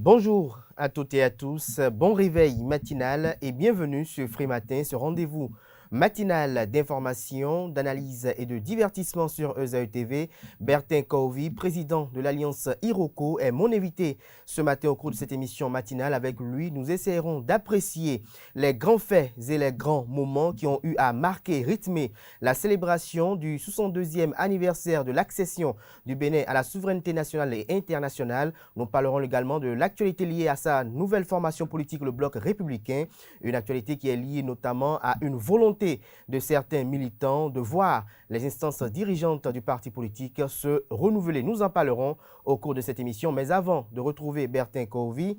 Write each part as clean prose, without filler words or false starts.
Bonjour à toutes et à tous, bon réveil matinal et bienvenue sur Free Matin, ce rendez-vous matinal d'information, d'analyse et de divertissement sur ESAE TV. Bertin Kovi, président de l'Alliance Iroko, est mon invité ce matin au cours de cette émission matinale. Avec lui, nous essaierons d'apprécier les grands faits et les grands moments qui ont eu à marquer, rythmer la célébration du 62e anniversaire de l'accession du Bénin à la souveraineté nationale et internationale. Nous parlerons également de l'actualité liée à sa nouvelle formation politique, le Bloc républicain, une actualité qui est liée notamment à une volonté de certains militants de voir les instances dirigeantes du parti politique se renouveler. Nous en parlerons au cours de cette émission, mais avant de retrouver Bertin Kovi,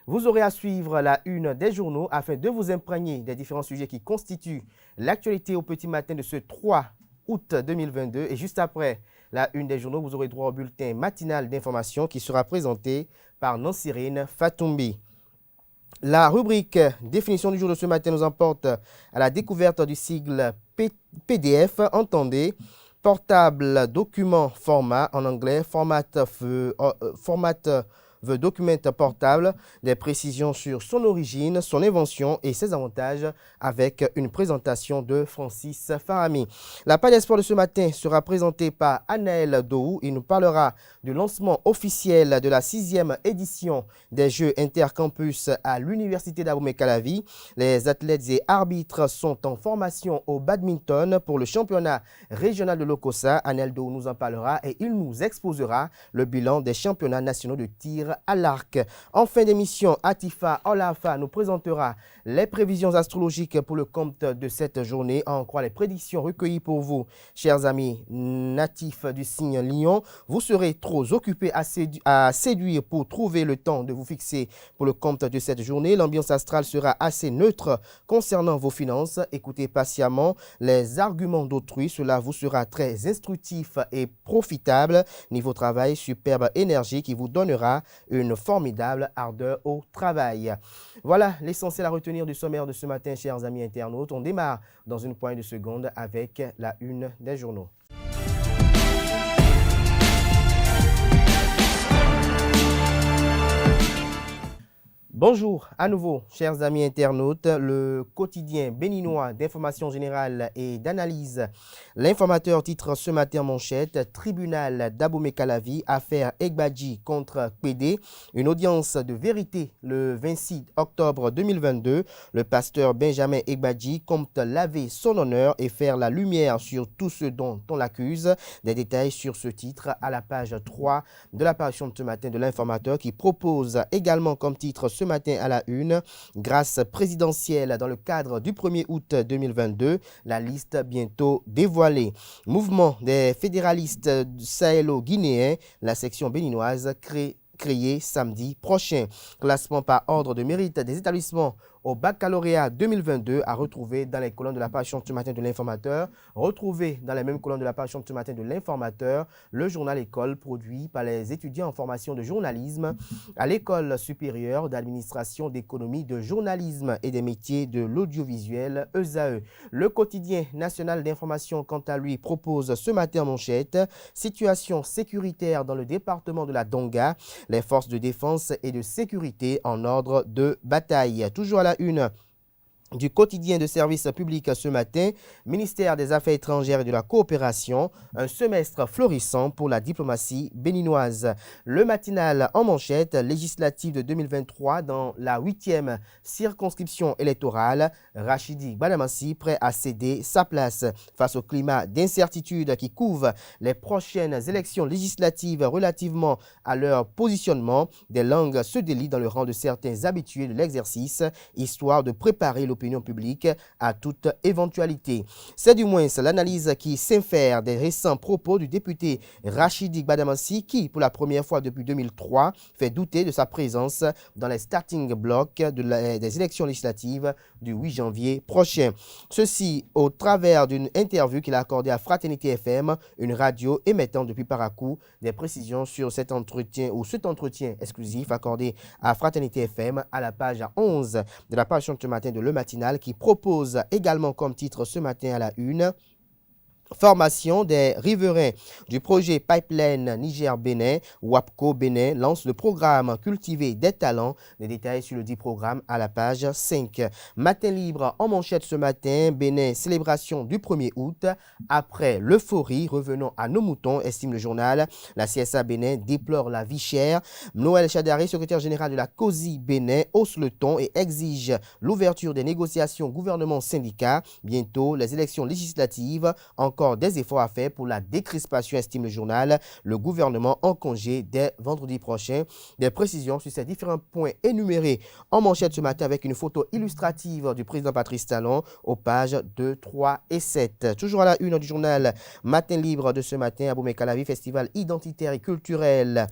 vous aurez à suivre la une des journaux afin de vous imprégner des différents sujets qui constituent l'actualité au petit matin de ce 3 août 2022. Et juste après la une des journaux, vous aurez droit au bulletin matinal d'information qui sera présenté par Nancirine Fatoumbi. La rubrique définition du jour de ce matin nous emporte à la découverte du sigle PDF, entendez, portable, document, format, en anglais, format document portable, des précisions sur son origine, son invention et ses avantages avec une présentation de Francis Farami. La page d'espoir de ce matin sera présentée par Anaël Dohou. Il nous parlera du lancement officiel de la 6e édition des Jeux Intercampus à l'Université d'Abomey-Calavi. Les athlètes et arbitres sont en formation au badminton pour le championnat régional de l'Okosa. Anaël Dohou nous en parlera et il nous exposera le bilan des championnats nationaux de tir à l'arc. En fin d'émission, Atifa Olafa nous présentera les prévisions astrologiques pour le compte de cette journée. En croire les prédictions recueillies pour vous, chers amis natifs du signe Lion. Vous serez trop occupés à séduire pour trouver le temps de vous fixer pour le compte de cette journée. L'ambiance astrale sera assez neutre concernant vos finances. Écoutez patiemment les arguments d'autrui. Cela vous sera très instructif et profitable. Niveau travail, superbe énergie qui vous donnera une formidable ardeur au travail. Voilà l'essentiel à retenir du sommaire de ce matin, chers amis internautes. On démarre dans une poignée de secondes avec la une des journaux. Bonjour à nouveau, chers amis internautes. Le quotidien béninois d'information générale et d'analyse. L'informateur titre ce matin en manchette: Tribunal d'Abomey-Calavi, affaire Egbadji contre PD. Une audience de vérité le 26 octobre 2022. Le pasteur Benjamin Egbadji compte laver son honneur et faire la lumière sur tout ce dont on l'accuse. Des détails sur ce titre à la page 3 de l'apparition de ce matin de l'informateur, qui propose également comme titre ce matin à la une: grâce présidentielle dans le cadre du 1er août 2022, la liste bientôt dévoilée. Mouvement des fédéralistes sahélo-guinéens, la section béninoise créée samedi prochain. Classement par ordre de mérite des établissements au baccalauréat 2022 à retrouver dans les colonnes de la page ce matin de l'informateur. Retrouver dans les mêmes colonnes de la page ce matin de l'informateur le journal École produit par les étudiants en formation de journalisme à l'École supérieure d'administration, d'économie, de journalisme et des métiers de l'audiovisuel ESAE. Le quotidien national d'information, quant à lui, propose ce matin en manchette: situation sécuritaire dans le département de la Donga, les forces de défense et de sécurité en ordre de bataille. Toujours à la une du quotidien de service public ce matin, ministère des Affaires étrangères et de la coopération, un semestre florissant pour la diplomatie béninoise. Le matinal en manchette: législative de 2023 dans la 8e circonscription électorale, Rachidi Gbadamassi prêt à céder sa place. Face au climat d'incertitude qui couvre les prochaines élections législatives relativement à leur positionnement, des langues se délient dans le rang de certains habitués de l'exercice, histoire de préparer l'opinion publique à toute éventualité. C'est du moins l'analyse qui s'infère des récents propos du député Rachidi Gbadamassi, qui, pour la première fois depuis 2003, fait douter de sa présence dans les starting blocks des élections législatives du 8 janvier prochain. Ceci au travers d'une interview qu'il a accordée à Fraternité FM, une radio émettant depuis Parakou. Des précisions sur cet entretien exclusif accordé à Fraternité FM à la page 11 de la page ce matin de Le Matinal, qui propose également comme titre ce matin à la une: Formation des riverains du projet Pipeline Niger-Bénin, WAPCO Bénin lance le programme Cultiver des talents. Les détails sur le dit programme à la page 5. Matin libre en manchette ce matin, Bénin, célébration du 1er août. Après l'euphorie, revenons à nos moutons, estime le journal. La CSA Bénin déplore la vie chère. Noël Chadari, secrétaire général de la COSI Bénin, hausse le ton et exige l'ouverture des négociations gouvernement-syndicat. Bientôt, les élections législatives. Encore des efforts à faire pour la décrispation, estime le journal. Le gouvernement en congé dès vendredi prochain. Des précisions sur ces différents points énumérés en manchette ce matin avec une photo illustrative du président Patrice Talon aux pages 2, 3 et 7. Toujours à la une du journal Matin libre de ce matin, Abomey Calavi, festival identitaire et culturel.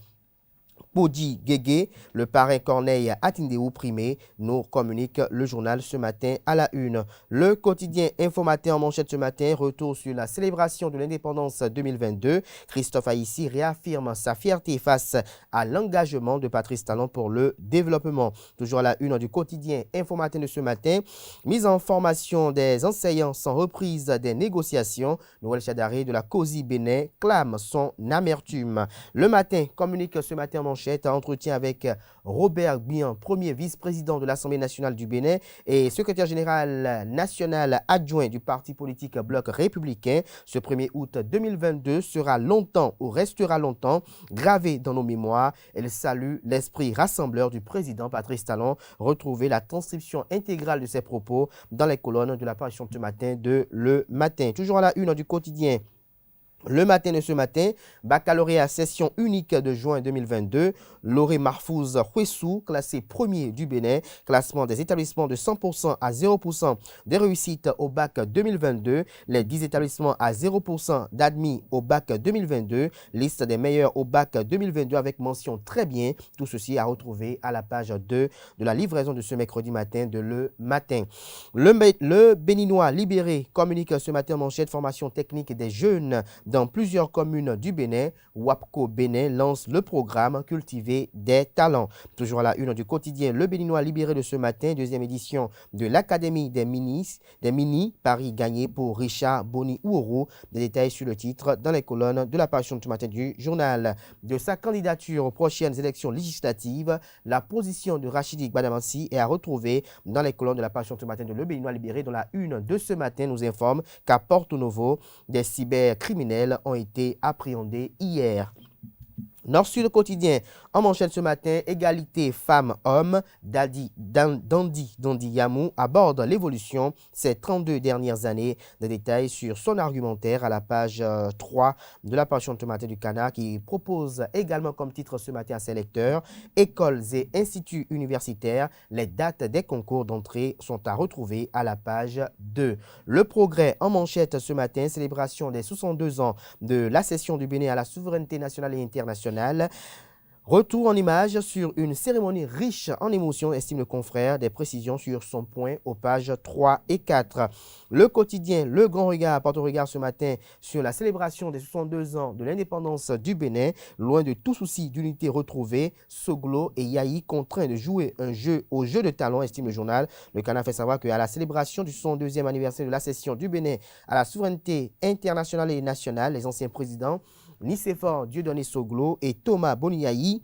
Podi Guégué, le parrain Corneille Atindéou primé, nous communique le journal ce matin à la une. Le quotidien Infomatin en manchette ce matin, retour sur la célébration de l'indépendance 2022. Christophe Haïssi réaffirme sa fierté face à l'engagement de Patrice Talon pour le développement. Toujours à la une du quotidien Infomatin de ce matin, mise en formation des enseignants sans reprise des négociations. Noël Chadari de la COSI Bénin clame son amertume. Le matin communique ce matin en manchette un entretien avec Robert Bian, premier vice-président de l'Assemblée nationale du Bénin et secrétaire général national adjoint du parti politique Bloc républicain. Ce 1er août 2022 sera longtemps ou restera longtemps gravé dans nos mémoires. Elle salue l'esprit rassembleur du président Patrice Talon. Retrouvez la transcription intégrale de ses propos dans les colonnes de la parution de ce matin de Le Matin. Toujours à la une du quotidien Le Matin de ce matin, baccalauréat session unique de juin 2022, Lauré Marfouz Huessou, classé premier du Bénin, classement des établissements de 100% à 0% des réussites au bac 2022, les 10 établissements à 0% d'admis au bac 2022, liste des meilleurs au bac 2022 avec mention très bien. Tout ceci à retrouver à la page 2 de la livraison de ce mercredi matin de Le Matin. Le Béninois libéré communique ce matin manchette formation technique des jeunes dans plusieurs communes du Bénin. WAPCO Bénin lance le programme Cultiver des talents. Toujours à la une du quotidien Le Béninois libéré de ce matin, deuxième édition de l'Académie des mini, Paris gagné pour Richard Boni Ouourou. Des détails sur le titre dans les colonnes de la parution de ce matin du journal. De sa candidature aux prochaines élections législatives, la position de Rachidi Gbadamansi est à retrouver dans les colonnes de la parution de ce matin de Le Béninois libéré. Dans la une de ce matin nous informe qu'à Porto Novo, des cybercriminels ont été appréhendés hier. Nord-Sud quotidien, en manchette ce matin, égalité femmes-hommes, Dandy Yamou aborde l'évolution ces 32 dernières années. Des détails sur son argumentaire à la page 3 de la parution de ce matin du Canard qui propose également comme titre ce matin à ses lecteurs, écoles et instituts universitaires, les dates des concours d'entrée sont à retrouver à la page 2. Le Progrès en manchette ce matin, célébration des 62 ans de l'accession du Bénin à la souveraineté nationale et internationale. Retour en images sur une cérémonie riche en émotions, estime le confrère. Des précisions sur son point aux pages 3 et 4. Le quotidien Le Grand Regard porte regard ce matin sur la célébration des 62 ans de l'indépendance du Bénin. Loin de tout souci d'unité retrouvée, Soglo et Yahi contraints de jouer au jeu de talent, estime le journal. Le Canard fait savoir qu'à la célébration du 62e anniversaire de l'accession du Bénin à la souveraineté internationale et nationale, les anciens présidents Nicéphore Dieudonné Soglo et Thomas Boniaï,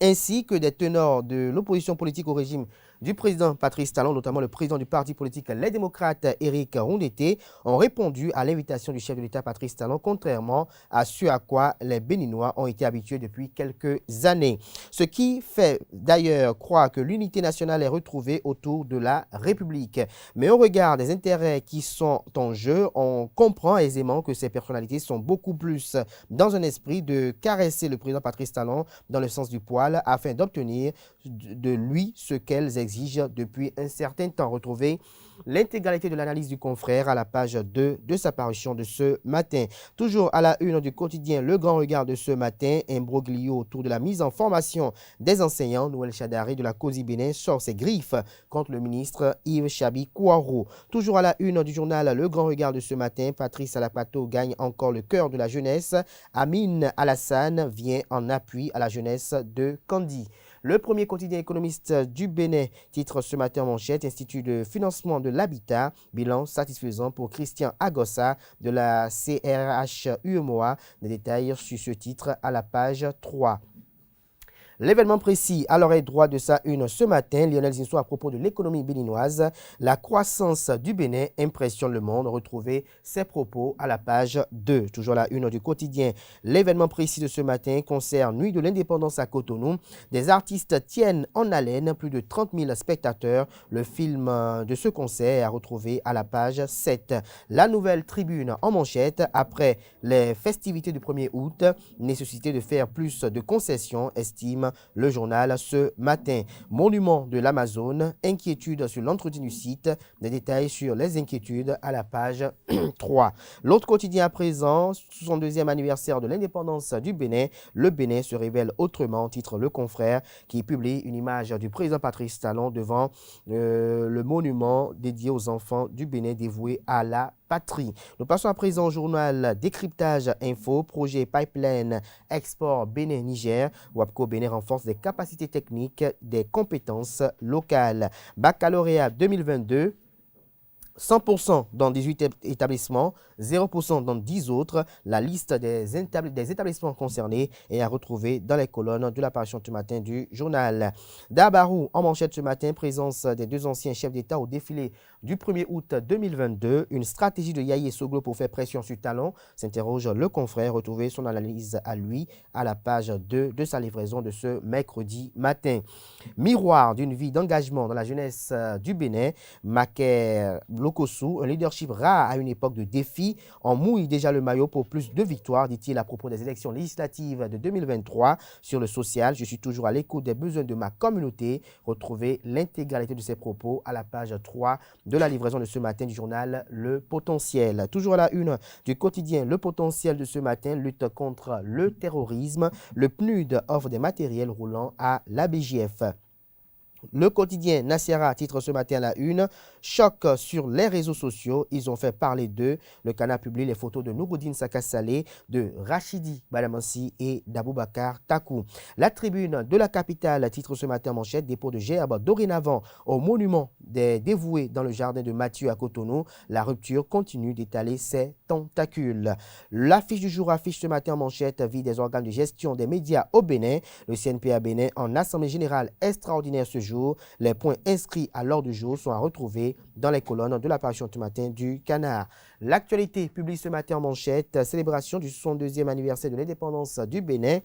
ainsi que des tenors de l'opposition politique au régime du président Patrice Talon, notamment le président du parti politique Les Démocrates, Éric Rondeté, ont répondu à l'invitation du chef de l'État Patrice Talon, contrairement à ce à quoi les Béninois ont été habitués depuis quelques années. Ce qui fait d'ailleurs croire que l'unité nationale est retrouvée autour de la République. Mais au regard des intérêts qui sont en jeu, on comprend aisément que ces personnalités sont beaucoup plus dans un esprit de caresser le président Patrice Talon dans le sens du poil afin d'obtenir de lui ce qu'elles exigent depuis un certain temps. Retrouver l'intégralité de l'analyse du confrère à la page 2 de sa parution de ce matin. Toujours à la une du quotidien Le Grand Regard de ce matin, imbroglio autour de la mise en formation des enseignants. Noël Chadari de la COSI Bénin sort ses griffes contre le ministre Yves Chabi Kouaro. Toujours à la une du journal Le Grand Regard de ce matin, Patrice Alapato gagne encore le cœur de la jeunesse. Amine Alassane vient en appui à la jeunesse de Kandi. Le premier quotidien économiste du Bénin titre ce matin en manchette Institut de financement de l'habitat, bilan satisfaisant pour Christian Agossa de la CRH UEMOA. Des détails sur ce titre à la page 3. L'événement précis à l'oreille droite de sa une ce matin, Lionel Zinsou à propos de l'économie béninoise. La croissance du Bénin impressionne le monde. Retrouvez ses propos à la page 2. Toujours la une du quotidien. L'événement précis de ce matin concerne Nuit de l'indépendance à Cotonou. Des artistes tiennent en haleine plus de 30 000 spectateurs. Le film de ce concert est à retrouver à la page 7. La nouvelle tribune en manchette. Après les festivités du 1er août, nécessité de faire plus de concessions, estime le journal ce matin. Monument de l'Amazone, inquiétude sur l'entretien du site, des détails sur les inquiétudes à la page 3. L'autre quotidien à présent, 62e anniversaire de l'indépendance du Bénin, le Bénin se révèle autrement, titre Le Confrère, qui publie une image du président Patrice Talon devant le monument dédié aux enfants du Bénin dévoué à la patrie. Nous passons à présent au journal Décryptage Info, projet Pipeline Export Bénin-Niger. WAPCO Bénin renforce les capacités techniques des compétences locales. Baccalauréat 2022. 100% dans 18 établissements, 0% dans 10 autres. La liste des établissements concernés est à retrouver dans les colonnes de l'apparition ce matin du journal. Dabarou, en manchette ce matin, présence des deux anciens chefs d'État au défilé du 1er août 2022. Une stratégie de Yahi Soglo pour faire pression sur Talon, s'interroge le confrère. Retrouvez son analyse à lui à la page 2 de sa livraison de ce mercredi matin. Miroir d'une vie d'engagement dans la jeunesse du Bénin, Macaire Lokossou, un leadership rare à une époque de défi. On mouille déjà le maillot pour plus de victoires, dit-il à propos des élections législatives de 2023. Sur le social, je suis toujours à l'écoute des besoins de ma communauté. Retrouvez l'intégralité de ses propos à la page 3 de la livraison de ce matin du journal Le Potentiel. Toujours à la une du quotidien Le Potentiel de ce matin, lutte contre le terrorisme. Le PNUD offre des matériels roulants à la BGF. Le quotidien Nassera titre ce matin à la une, choc sur les réseaux sociaux, ils ont fait parler d'eux. Le Canard publie les photos de Nouroudine Sakassale, de Rachidi Balamansi et d'Aboubacar Takou. La tribune de la capitale titre ce matin en manchette, dépôt de gerbe dorénavant au monument des dévoués dans le jardin de Mathieu à Cotonou. La rupture continue d'étaler ses tentacules. L'affiche du jour affiche ce matin en manchette, vie des organes de gestion des médias au Bénin. Le CNPA Bénin en assemblée générale extraordinaire ce jour. Les points inscrits à l'ordre du jour sont à retrouver dans les colonnes de l'apparition ce matin du Canard. L'actualité publie ce matin en manchette, célébration du 62e anniversaire de l'indépendance du Bénin.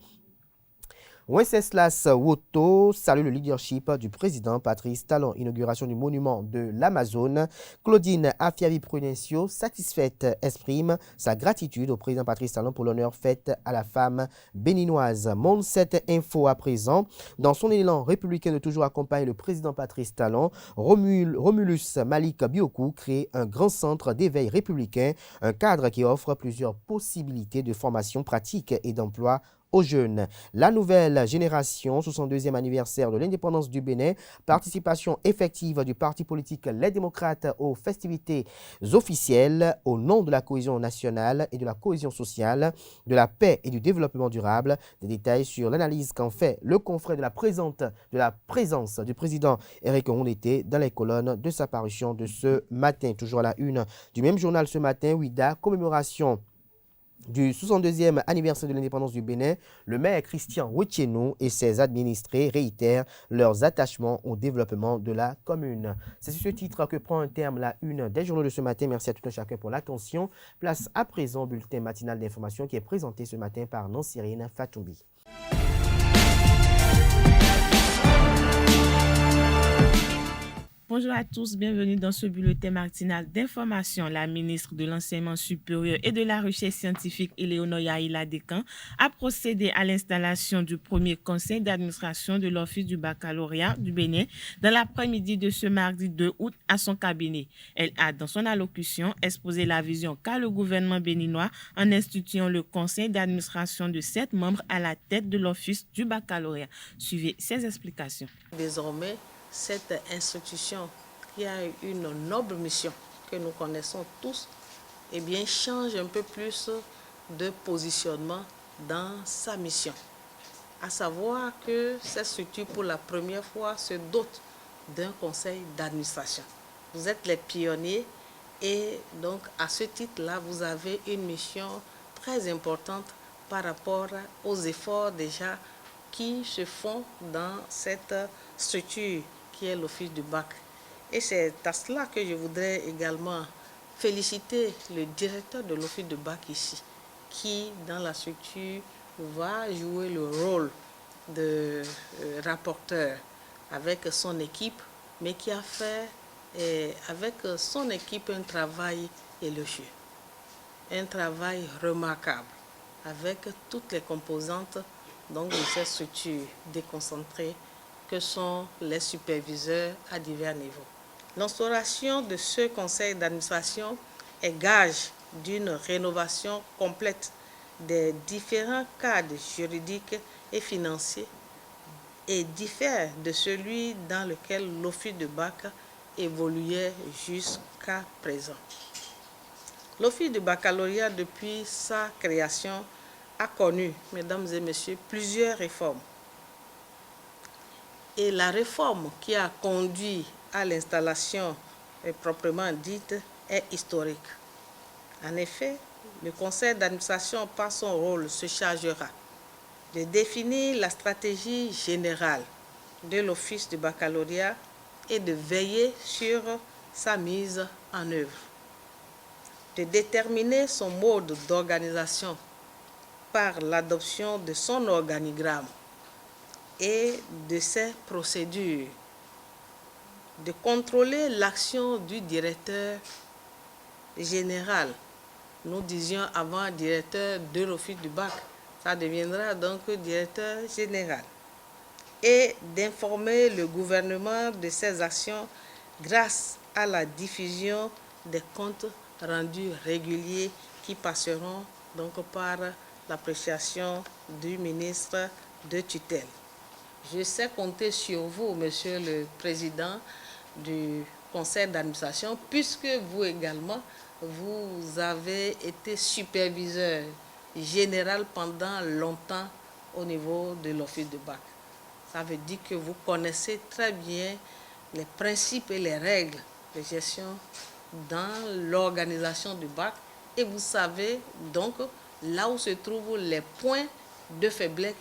Wenceslas Woto salue le leadership du président Patrice Talon. Inauguration du monument de l'Amazone. Claudine Afiavi-Prudencio, satisfaite, exprime sa gratitude au président Patrice Talon pour l'honneur fait à la femme béninoise. Monde 7 info à présent. Dans son élan républicain de toujours accompagner le président Patrice Talon, Romulus Malik Biokou crée un grand centre d'éveil républicain, un cadre qui offre plusieurs possibilités de formation pratique et d'emploi aux jeunes. La nouvelle génération, 62e anniversaire de l'indépendance du Bénin, participation effective du parti politique Les Démocrates aux festivités officielles au nom de la cohésion nationale et de la cohésion sociale, de la paix et du développement durable. Des détails sur l'analyse qu'en fait le confrère de la présence du président Éric Ondété dans les colonnes de sa parution de ce matin. Toujours à la une du même journal ce matin, Ouida, commémoration du 62e anniversaire de l'indépendance du Bénin, le maire Christian Wetchenou et ses administrés réitèrent leurs attachements au développement de la commune. C'est sur ce titre que prend un terme la une des journaux de ce matin. Merci à tout un chacun pour l'attention. Place à présent au bulletin matinal d'information qui est présenté ce matin par Nancirine Fatoumbi. Bonjour à tous, bienvenue dans ce bulletin matinal d'information. La ministre de l'Enseignement supérieur et de la Recherche scientifique, Éléonore Yaïla Descamps, a procédé à l'installation du premier conseil d'administration de l'Office du baccalauréat du Bénin dans l'après-midi de ce mardi 2 août à son cabinet. Elle a, dans son allocution, exposé la vision qu'a le gouvernement béninois en instituant le conseil d'administration de 7 membres à la tête de l'Office du baccalauréat. Suivez ses explications. Désormais, cette institution qui a une noble mission que nous connaissons tous, eh bien, change un peu plus de positionnement dans sa mission. à savoir que cette structure, pour la première fois, se dote d'un conseil d'administration. Vous êtes les pionniers et donc à ce titre-là, vous avez une mission très importante par rapport aux efforts déjà qui se font dans cette structure qui est l'Office du bac. Et c'est à cela que je voudrais également féliciter le directeur de l'Office du bac ici, qui dans la structure va jouer le rôle de rapporteur avec son équipe, mais qui a fait avec son équipe un travail élogieux, un travail remarquable, avec toutes les composantes donc, de cette structure déconcentrée que sont les superviseurs à divers niveaux. L'instauration de ce conseil d'administration est gage d'une rénovation complète des différents cadres juridiques et financiers et diffère de celui dans lequel l'Office de bac évoluait jusqu'à présent. L'Office de baccalauréat, depuis sa création, a connu, mesdames et messieurs, plusieurs réformes. Et la réforme qui a conduit à l'installation proprement dite est historique. En effet, le conseil d'administration, par son rôle, se chargera de définir la stratégie générale de l'Office du baccalauréat et de veiller sur sa mise en œuvre, de déterminer son mode d'organisation par l'adoption de son organigramme et de ses procédures, de contrôler l'action du directeur général. Nous disions avant directeur de l'Office du bac, ça deviendra donc directeur général, et d'informer le gouvernement de ses actions grâce à la diffusion des comptes rendus réguliers qui passeront donc par l'appréciation du ministre de tutelle. Je sais compter sur vous, Monsieur le Président du Conseil d'administration, puisque vous également, vous avez été superviseur général pendant longtemps au niveau de l'Office de bac. Ça veut dire que vous connaissez très bien les principes et les règles de gestion dans l'organisation du bac et vous savez donc là où se trouvent les points de faiblesse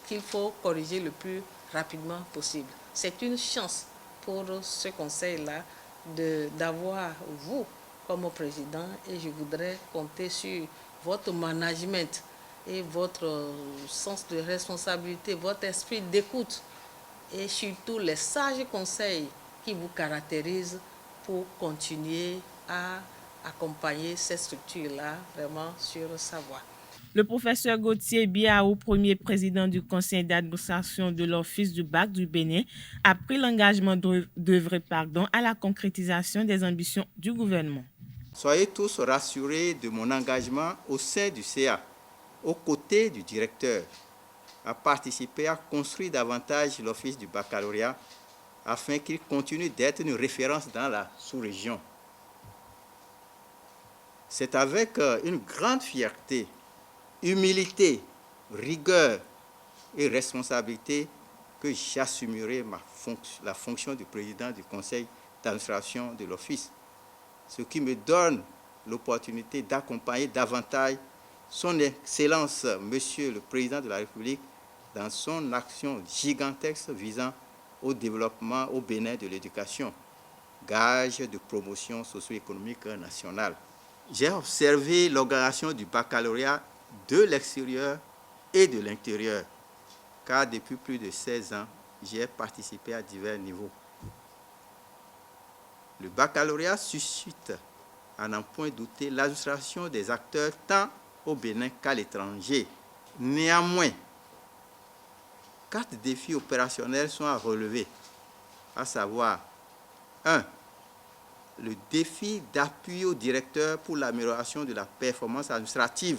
qu'il faut corriger le plus rapidement possible. C'est une chance pour ce conseil-là d'avoir vous comme président et je voudrais compter sur votre management et votre sens de responsabilité, votre esprit d'écoute et surtout les sages conseils qui vous caractérisent pour continuer à accompagner cette structure-là vraiment sur sa voie. Le professeur Gauthier Biaou, premier président du conseil d'administration de l'Office du bac du Bénin, a pris l'engagement d'œuvrer à la concrétisation des ambitions du gouvernement. Soyez tous rassurés de mon engagement au sein du CA, aux côtés du directeur, à participer à construire davantage l'Office du baccalauréat afin qu'il continue d'être une référence dans la sous-région. C'est avec une grande fierté, humilité, rigueur et responsabilité que j'assumerai la fonction du président du conseil d'administration de l'Office, ce qui me donne l'opportunité d'accompagner davantage son Excellence, Monsieur le Président de la République, dans son action gigantesque visant au développement au Bénin de l'éducation, gage de promotion socio-économique nationale. J'ai observé l'organisation du baccalauréat de l'extérieur et de l'intérieur, car depuis plus de 16 ans, j'ai participé à divers niveaux. Le baccalauréat suscite, à n'en point douter, l'administration des acteurs tant au Bénin qu'à l'étranger. Néanmoins, 4 défis opérationnels sont à relever, à savoir 1. Le défi d'appui au directeur pour l'amélioration de la performance administrative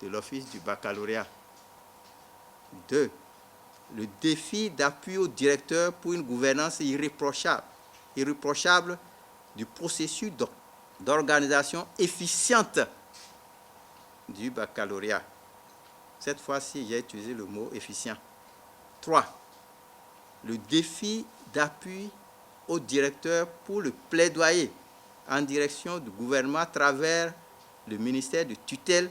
de l'Office du baccalauréat. 2. Le défi d'appui au directeur pour une gouvernance irréprochable du processus d'organisation efficiente du baccalauréat. Cette fois-ci, j'ai utilisé le mot efficient. 3. Le défi d'appui au directeur pour le plaidoyer en direction du gouvernement à travers le ministère de tutelle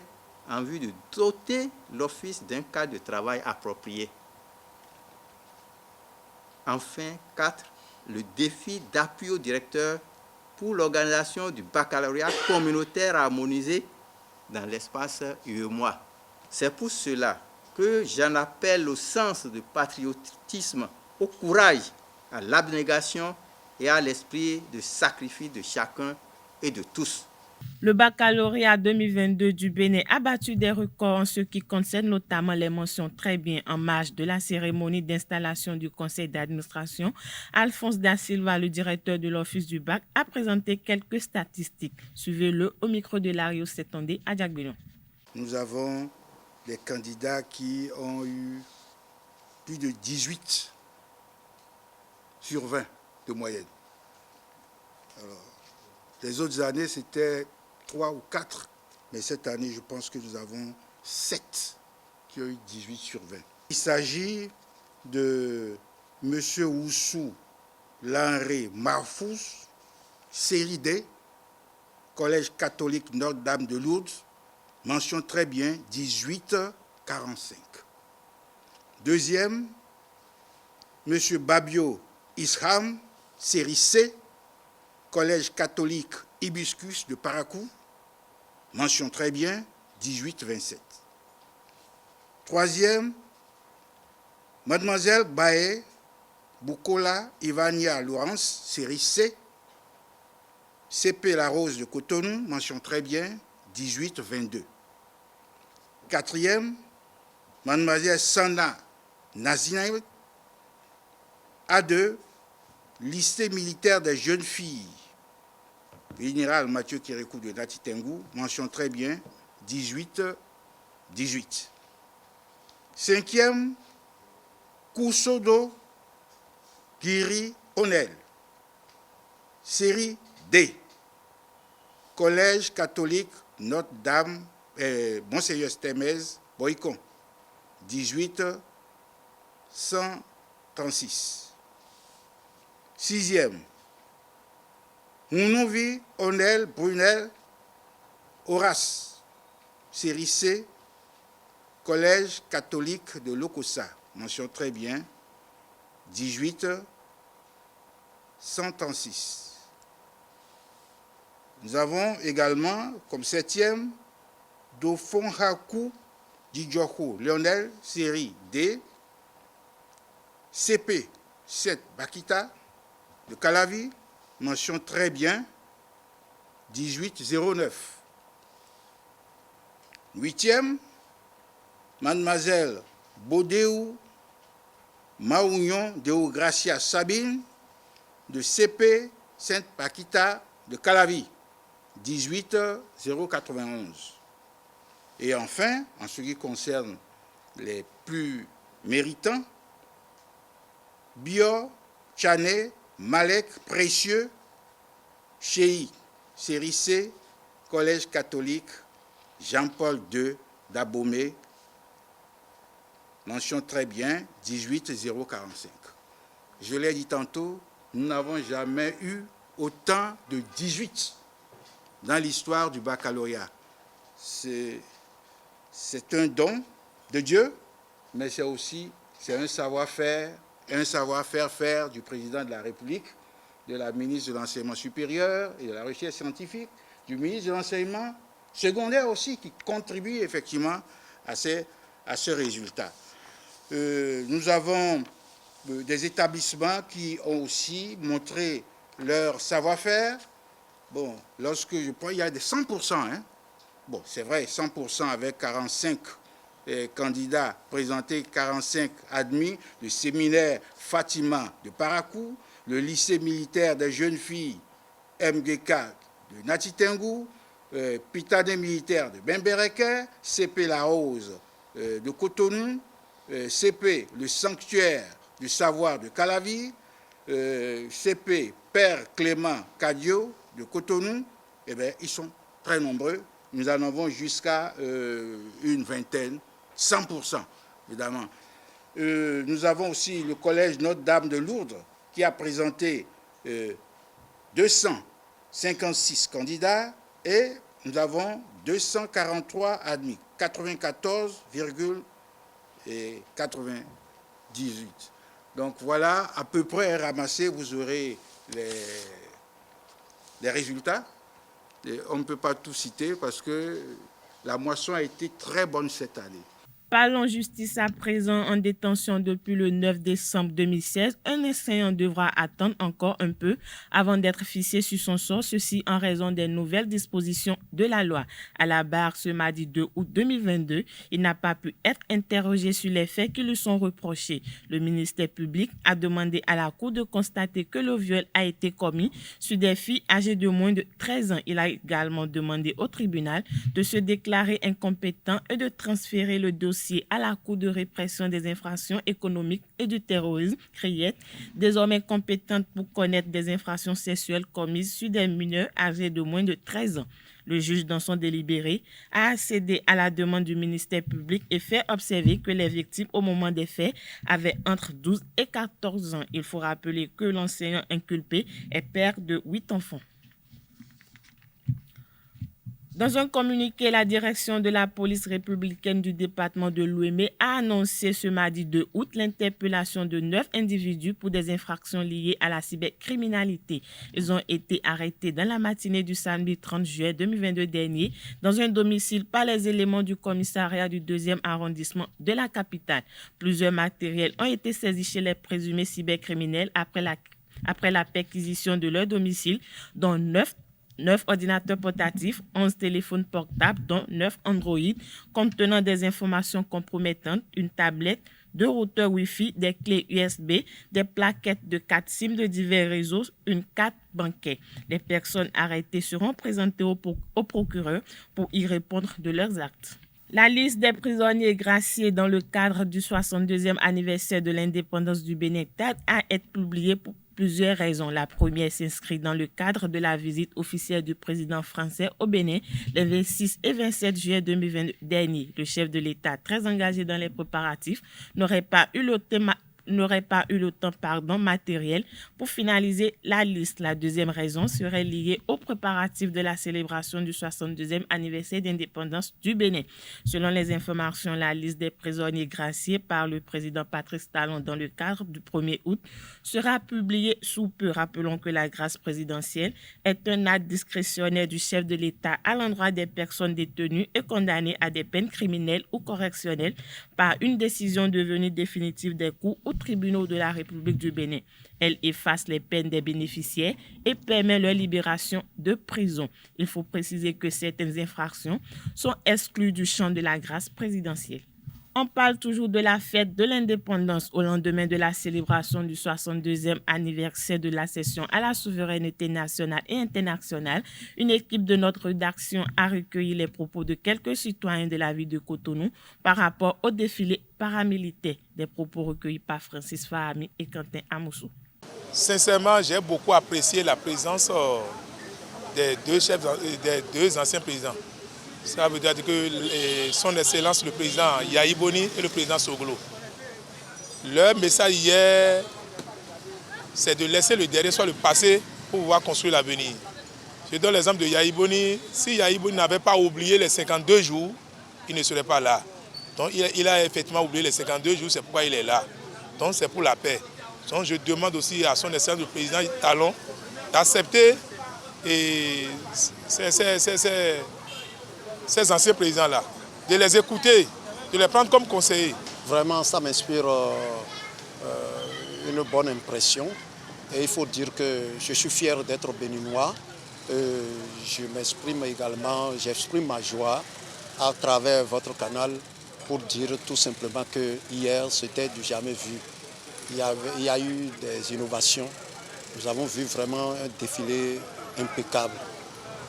en vue de doter l'office d'un cadre de travail approprié. Enfin, 4. Le défi d'appui au directeur pour l'organisation du baccalauréat communautaire harmonisé dans l'espace UEMOA. C'est pour cela que j'en appelle au sens de patriotisme, au courage, à l'abnégation et à l'esprit de sacrifice de chacun et de tous. Le baccalauréat 2022 du Bénin a battu des records en ce qui concerne notamment les mentions très bien en marge de la cérémonie d'installation du conseil d'administration. Alphonse Da Silva, le directeur de l'office du bac, a présenté quelques statistiques. Suivez-le au micro de Lario Setondé à Diagbélon. Nous avons des candidats qui ont eu plus de 18 sur 20 de moyenne. Alors, les autres années, c'était 3 ou 4, mais cette année, je pense que nous avons 7 qui ont eu 18 sur 20. Il s'agit de M. Oussou Lanré Marfous, série D, Collège catholique Notre-Dame de Lourdes, mention très bien, 1845. Deuxième, M. Babio Isham, série C, Collège catholique Hibiscus de Parakou, mention très bien, 1827. Troisième, Mademoiselle Baé Bukola Ivania Laurence, série C, CP La Rose de Cotonou, mention très bien, 1822. Quatrième, Mademoiselle Sana Nazinaï, A2, lycée militaire des jeunes filles, général Mathieu Kérékou de Nati Tengou, mention très bien, 1818. Cinquième, Koussodo Giri Onel, série D, Collège catholique Notre-Dame, Monseigneur Stémez, Boycon, 1836. Sixième, Mounovi Onel Brunel Horace, série C, Collège catholique de Lokossa, mention très bien, 1836. Nous avons également, comme septième, Dofon-Haku Didjoko Lionel, série D, CP 7 Bakita de Calavi, mention très bien, 1809. Huitième, Mademoiselle Bodéou Maougnon Deogracia Sabine de CP Sainte Pakita de Calavi, 18091. Et enfin, en ce qui concerne les plus méritants, Bio, Tchané, Malek, Précieux, Chéi, série C, Collège catholique Jean-Paul II d'Abomey, mention très bien, 18045. Je l'ai dit tantôt, nous n'avons jamais eu autant de 18 dans l'histoire du baccalauréat. C'est un don de Dieu, mais c'est un savoir-faire, faire du président de la République, de la ministre de l'Enseignement supérieur et de la Recherche scientifique, du ministre de l'Enseignement secondaire aussi, qui contribue effectivement à ce résultat. Nous avons des établissements qui ont aussi montré leur savoir-faire. Bon, lorsque je prends, il y a des 100%, hein. Bon, c'est vrai, 100% avec 45 candidats présentés, 45 admis, le séminaire Fatima de Parakou, le lycée militaire des jeunes filles MGK de Nati Tengou, Pitane militaire de Bembereke, CP La Rose de Cotonou, CP le sanctuaire du savoir de Calavi, CP Père Clément Cadio de Cotonou, eh bien, ils sont très nombreux. Nous en avons jusqu'à une vingtaine, 100%, évidemment. nous avons aussi le collège Notre-Dame de Lourdes qui a présenté 256 candidats et nous avons 243 admis, 94,98. Donc voilà, à peu près ramassé, vous aurez les résultats. Et on ne peut pas tout citer parce que la moisson a été très bonne cette année. Parlons justice à présent. En détention depuis le 9 décembre 2016, un assaillant devra attendre encore un peu avant d'être fixé sur son sort, ceci en raison des nouvelles dispositions de la loi. À la barre ce mardi 2 août 2022, il n'a pas pu être interrogé sur les faits qui lui sont reprochés. Le ministère public a demandé à la Cour de constater que le viol a été commis sur des filles âgées de moins de 13 ans. Il a également demandé au tribunal de se déclarer incompétent et de transférer le dossier à la Cour de répression des infractions économiques et du terrorisme, CRIET, désormais compétente pour connaître des infractions sexuelles commises sur des mineurs âgés de moins de 13 ans. Le juge, dans son délibéré, a accédé à la demande du ministère public et fait observer que les victimes, au moment des faits, avaient entre 12 et 14 ans. Il faut rappeler que l'enseignant inculpé est père de 8 enfants. Dans un communiqué, la direction de la police républicaine du département de l'Ouémé a annoncé ce mardi 2 août l'interpellation de 9 individus pour des infractions liées à la cybercriminalité. Ils ont été arrêtés dans la matinée du samedi 30 juillet 2022 dernier dans un domicile par les éléments du commissariat du 2e arrondissement de la capitale. Plusieurs matériels ont été saisis chez les présumés cybercriminels après la perquisition de leur domicile, dont 9 ordinateurs portatifs, 11 téléphones portables, dont 9 Android, contenant des informations compromettantes, une tablette, 2 routeurs Wi-Fi, des clés USB, des plaquettes de 4 SIM de divers réseaux, une carte bancaire. Les personnes arrêtées seront présentées au procureur pour y répondre de leurs actes. La liste des prisonniers graciés dans le cadre du 62e anniversaire de l'indépendance du Bénin tarde à être publiée pour plusieurs raisons. La première s'inscrit dans le cadre de la visite officielle du président français au Bénin les 26 et 27 juillet 2022 dernier. Le chef de l'État, très engagé dans les préparatifs, n'aurait pas eu le temps matériel pour finaliser la liste. La deuxième raison serait liée aux préparatifs de la célébration du 62e anniversaire d'indépendance du Bénin. Selon les informations, la liste des prisonniers graciés par le président Patrice Talon dans le cadre du 1er août sera publiée sous peu. Rappelons que la grâce présidentielle est un acte discrétionnaire du chef de l'État à l'endroit des personnes détenues et condamnées à des peines criminelles ou correctionnelles par une décision devenue définitive des cours ou tribunaux de la République du Bénin. Elle efface les peines des bénéficiaires et permet leur libération de prison. Il faut préciser que certaines infractions sont exclues du champ de la grâce présidentielle. On parle toujours de la fête de l'indépendance au lendemain de la célébration du 62e anniversaire de l'accession à la souveraineté nationale et internationale. Une équipe de notre rédaction a recueilli les propos de quelques citoyens de la ville de Cotonou par rapport au défilé paramilitaire. Des propos recueillis par Francis Fahami et Quentin Amoussou. Sincèrement, j'ai beaucoup apprécié la présence des deux anciens présidents. Ça veut dire que son Excellence le président Yahi Boni et le président Soglo. Leur message hier, c'est de laisser le derrière soit le passé pour pouvoir construire l'avenir. Je donne l'exemple de Yahi Boni. Si Yahi Boni n'avait pas oublié les 52 jours, il ne serait pas là. Donc il a effectivement oublié les 52 jours, c'est pourquoi il est là. Donc c'est pour la paix. Donc je demande aussi à son Excellence le président Talon d'accepter ces anciens présidents-là, de les écouter, de les prendre comme conseillers. Vraiment, ça m'inspire une bonne impression. Et il faut dire que je suis fier d'être béninois. Je m'exprime également, j'exprime ma joie à travers votre canal pour dire tout simplement que hier, c'était du jamais vu. Il y a eu des innovations. Nous avons vu vraiment un défilé impeccable.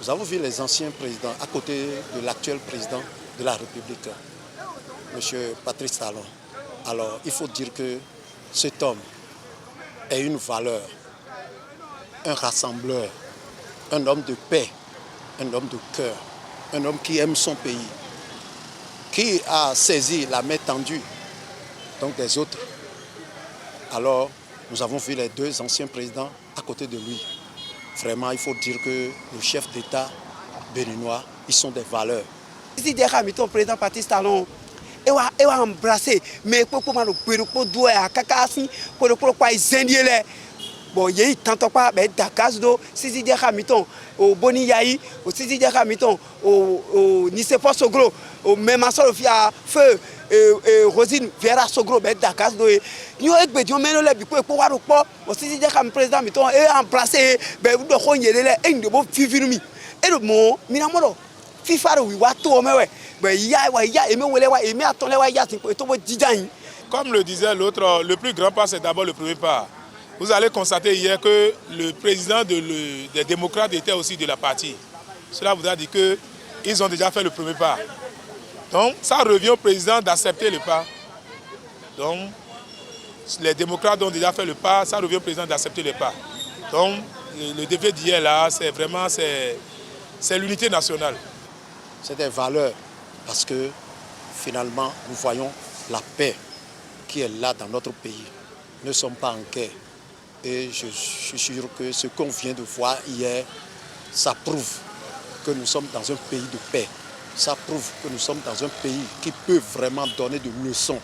Nous avons vu les anciens présidents à côté de l'actuel président de la République, M. Patrice Talon. Alors, il faut dire que cet homme est une valeur, un rassembleur, un homme de paix, un homme de cœur, un homme qui aime son pays, qui a saisi la main tendue. donc des autres. Alors, nous avons vu les deux anciens présidents à côté de lui. Vraiment, il faut dire que le chef d'État béninois, ils sont des valeurs. Si des Hamilton, président Patrice Talon, il va embrasser, mais pour le douer à Kakasi, pour le quoi ils bon, il y a tant pas, mais Dakar, si des Hamilton, au Boni Yahi, au Sisi des Hamilton, au Nicephore Soglo, au même à feu, Rosine Vera Soglo, mais Dakar, nous avons mené le bico pour voir le port, au Sisi des président Hamilton, et embrasser, ben vous devez y aller, et nous devons vivre. Et le mot, Minamolo, FIFA, oui, Wato, mais comme le disait l'autre, le plus grand pas, c'est d'abord le premier pas. Vous allez constater hier que le président des démocrates était aussi de la partie. Cela voudra dire qu'ils ont déjà fait le premier pas. Donc, ça revient au président d'accepter le pas. Donc, les démocrates ont déjà fait le pas, ça revient au président d'accepter le pas. Donc, le défi d'hier, là, c'est vraiment l'unité nationale. C'est des valeurs, parce que finalement, nous voyons la paix qui est là dans notre pays. Nous ne sommes pas en guerre. Et je suis sûr que ce qu'on vient de voir hier, ça prouve que nous sommes dans un pays de paix. Ça prouve que nous sommes dans un pays qui peut vraiment donner des leçons.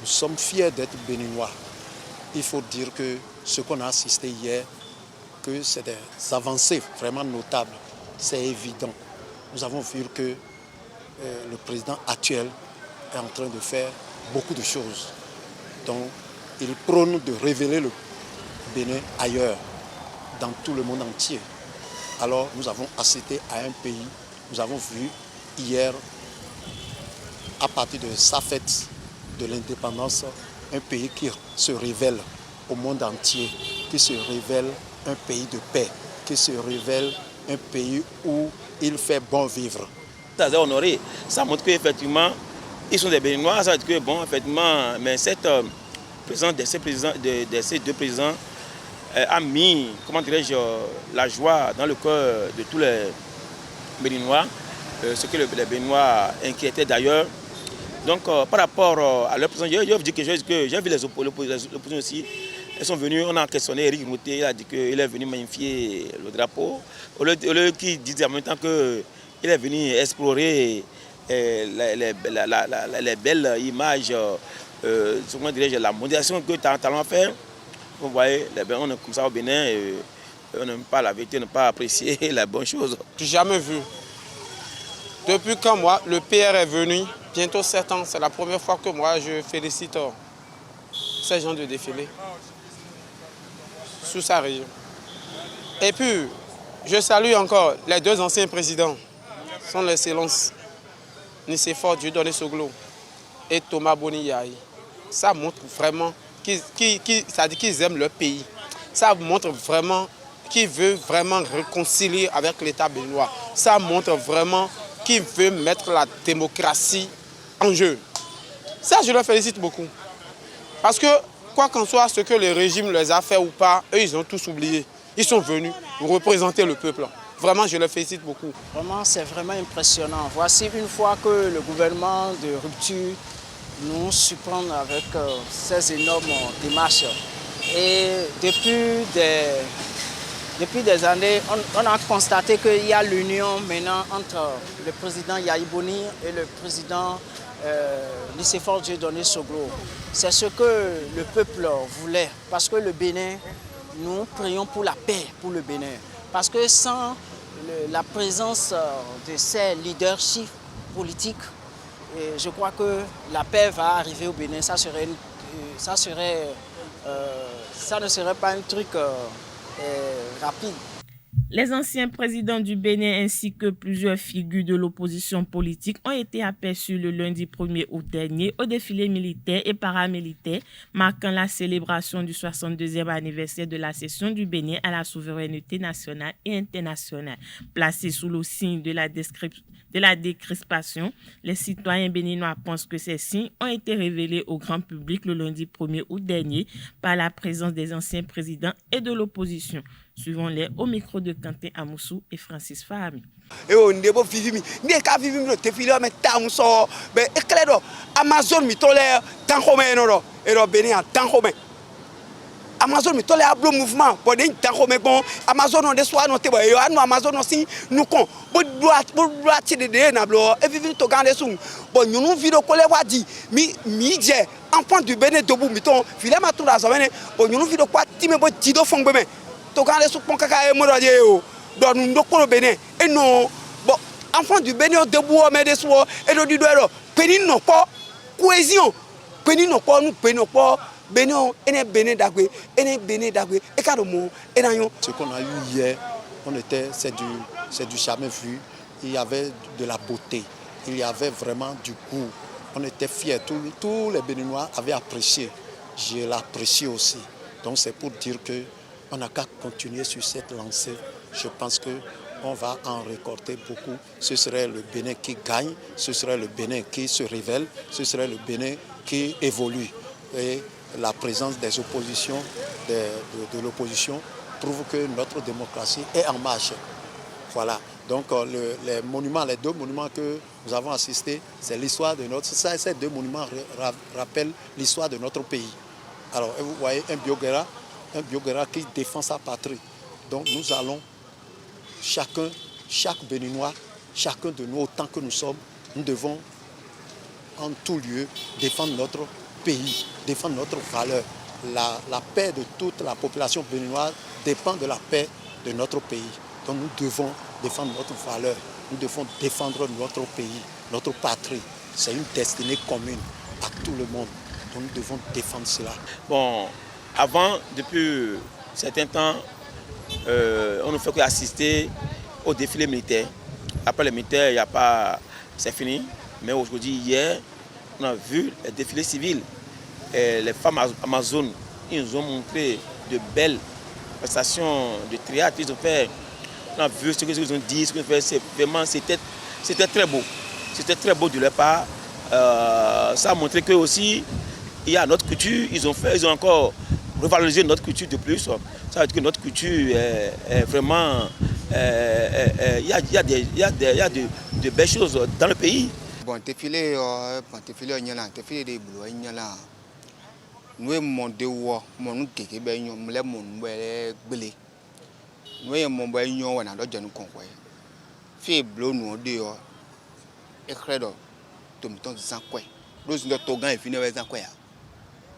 Nous sommes fiers d'être béninois. Il faut dire que ce qu'on a assisté hier, que c'est des avancées vraiment notables. C'est évident. Nous avons vu que le président actuel est en train de faire beaucoup de choses. Donc, il prône de révéler le Bénin ailleurs, dans tout le monde entier. Alors, nous avons assisté à un pays, nous avons vu hier, à partir de sa fête de l'indépendance, un pays qui se révèle au monde entier, qui se révèle un pays de paix, qui se révèle un pays où il fait bon vivre. Ça a honoré. Ça montre qu'effectivement, ils sont des Béninois. Ça veut dire que, bon, effectivement, mais cette présence de ces deux présidents a mis, comment dirais-je, la joie dans le cœur de tous les Béninois, ce que les Béninois inquiétaient d'ailleurs. Donc, par rapport à leur président, je veux dire que j'ai vu les oppositions aussi. Elles sont venues, on a questionné Eric Mouté, il a dit qu'il est venu magnifier le drapeau. Au lieu qu'il dise en même temps qu'il est venu explorer les belles images, comment dirais-je, la modélisation que Talon a fait. Vous voyez, on est comme ça au Bénin, on n'aime pas la vérité, on n'aime pas apprécier les bonnes choses. Je n'ai jamais vu. Depuis quand moi, le PR est venu, bientôt 7 ans, c'est la première fois que moi je félicite ces gens de défilé sous sa région. Et puis, je salue encore les deux anciens présidents, son Excellence Nicephore Dieudonné Soglo et Thomas Boni Yahi. Ça montre vraiment qu'ils aiment leur pays. Ça montre vraiment qu'ils veulent vraiment réconcilier avec l'État béninois. Ça montre vraiment qu'ils veulent mettre la démocratie en jeu. Ça, je leur félicite beaucoup. Parce que, quoi qu'en soit ce que le régime les a fait ou pas, eux, ils ont tous oublié. Ils sont venus représenter le peuple. Vraiment, je les félicite beaucoup. Vraiment, c'est vraiment impressionnant. Voici une fois que le gouvernement de rupture nous surprend avec ces énormes démarches. Et depuis des années, on a constaté qu'il y a l'union maintenant entre le président Yahi Boni et le président Nicephore Dieudonné Soglo. C'est ce que le peuple voulait, parce que le Bénin, nous prions pour la paix pour le Bénin. Parce que sans la présence de ces leaderships politiques, je crois que la paix va arriver au Bénin. Ça ne serait pas un truc rapide. Les anciens présidents du Bénin ainsi que plusieurs figures de l'opposition politique ont été aperçus le lundi 1er août dernier au défilé militaire et paramilitaire marquant la célébration du 62e anniversaire de l'accession du Bénin à la souveraineté nationale et internationale. Placés sous le signe de la décrispation, les citoyens béninois pensent que ces signes ont été révélés au grand public le lundi 1er août dernier par la présence des anciens présidents et de l'opposition. Suivons-les au micro de Quentin Amoussou et Francis Fahami. Et on ne peut vivre, ni qu'à vivre le défilé, mais tant so, mais éclairé, Amazon mi tolère tant comme un et le béni en tant comme Amazon mi tolère le mouvement pour des tant comme bon Amazon on déçoit nos témoins et nous Amazon aussi nous con pour droit tirer des nablo et vivre tout garder sous bon nous vidéo collé va dit mi enfant du béni debout mi ton filet ma tout la semaine bon nous vidéo quoi timé bon tido fond béni tout garder sous pon kaka et moroje o donc nous ndoko le béni et non bon enfant du béni debout mais des soirs et le du doigt pénin non pas cohésion pénin non pas nous pénin pas Bénin, Bénin d'Agüe, Bénin d'Agüe, et carrément, et d'ailleurs. Ce qu'on a eu hier, c'est du jamais vu. Il y avait de la beauté, il y avait vraiment du goût. On était fiers, tous les Béninois avaient apprécié. Je l'apprécie aussi. Donc c'est pour dire qu'on n'a qu'à continuer sur cette lancée. Je pense qu'on va en récolter beaucoup. Ce serait le Bénin qui gagne, ce serait le Bénin qui se révèle, ce serait le Bénin qui évolue. Et la présence des oppositions, de l'opposition, prouve que notre démocratie est en marche. Voilà. Donc les deux monuments que nous avons assistés, c'est l'histoire de notre... Ces deux monuments rappellent l'histoire de notre pays. Alors vous voyez un Biogera qui défend sa patrie. Donc nous allons, chaque Béninois, chacun de nous, autant que nous sommes, nous devons en tout lieu défendre notre pays, défendre notre valeur. La paix de toute la population béninoise dépend de la paix de notre pays. Donc nous devons défendre notre valeur, nous devons défendre notre pays, notre patrie. C'est une destinée commune à tout le monde. Donc nous devons défendre cela. Bon, avant, depuis certains temps, on ne fait qu'assister au défilé militaire. Après le militaire, il n'y a pas... c'est fini. Mais aujourd'hui, hier, on a vu le défilé civil. Et les femmes amazones, ils nous ont montré de belles prestations de théâtre. Ils ont fait, on a vu ce qu'ils ont dit, ce qu'ils ont fait. Vraiment, c'était très beau. C'était très beau de leur part. Ça a montré que aussi, il y a notre culture. Ils ont encore revalorisé notre culture de plus. Ça veut dire que notre culture est vraiment... Il y a de belles choses dans le pays. Bon, défilé des boulots, nous sommes des rois, nous sommes des gens, nous sommes des belés. Nous sommes des gens, nous sommes des gens. Fait bleu, nous sommes des gens. Et credo, tout le temps, nous nous sommes des gens, et finir avec des gens.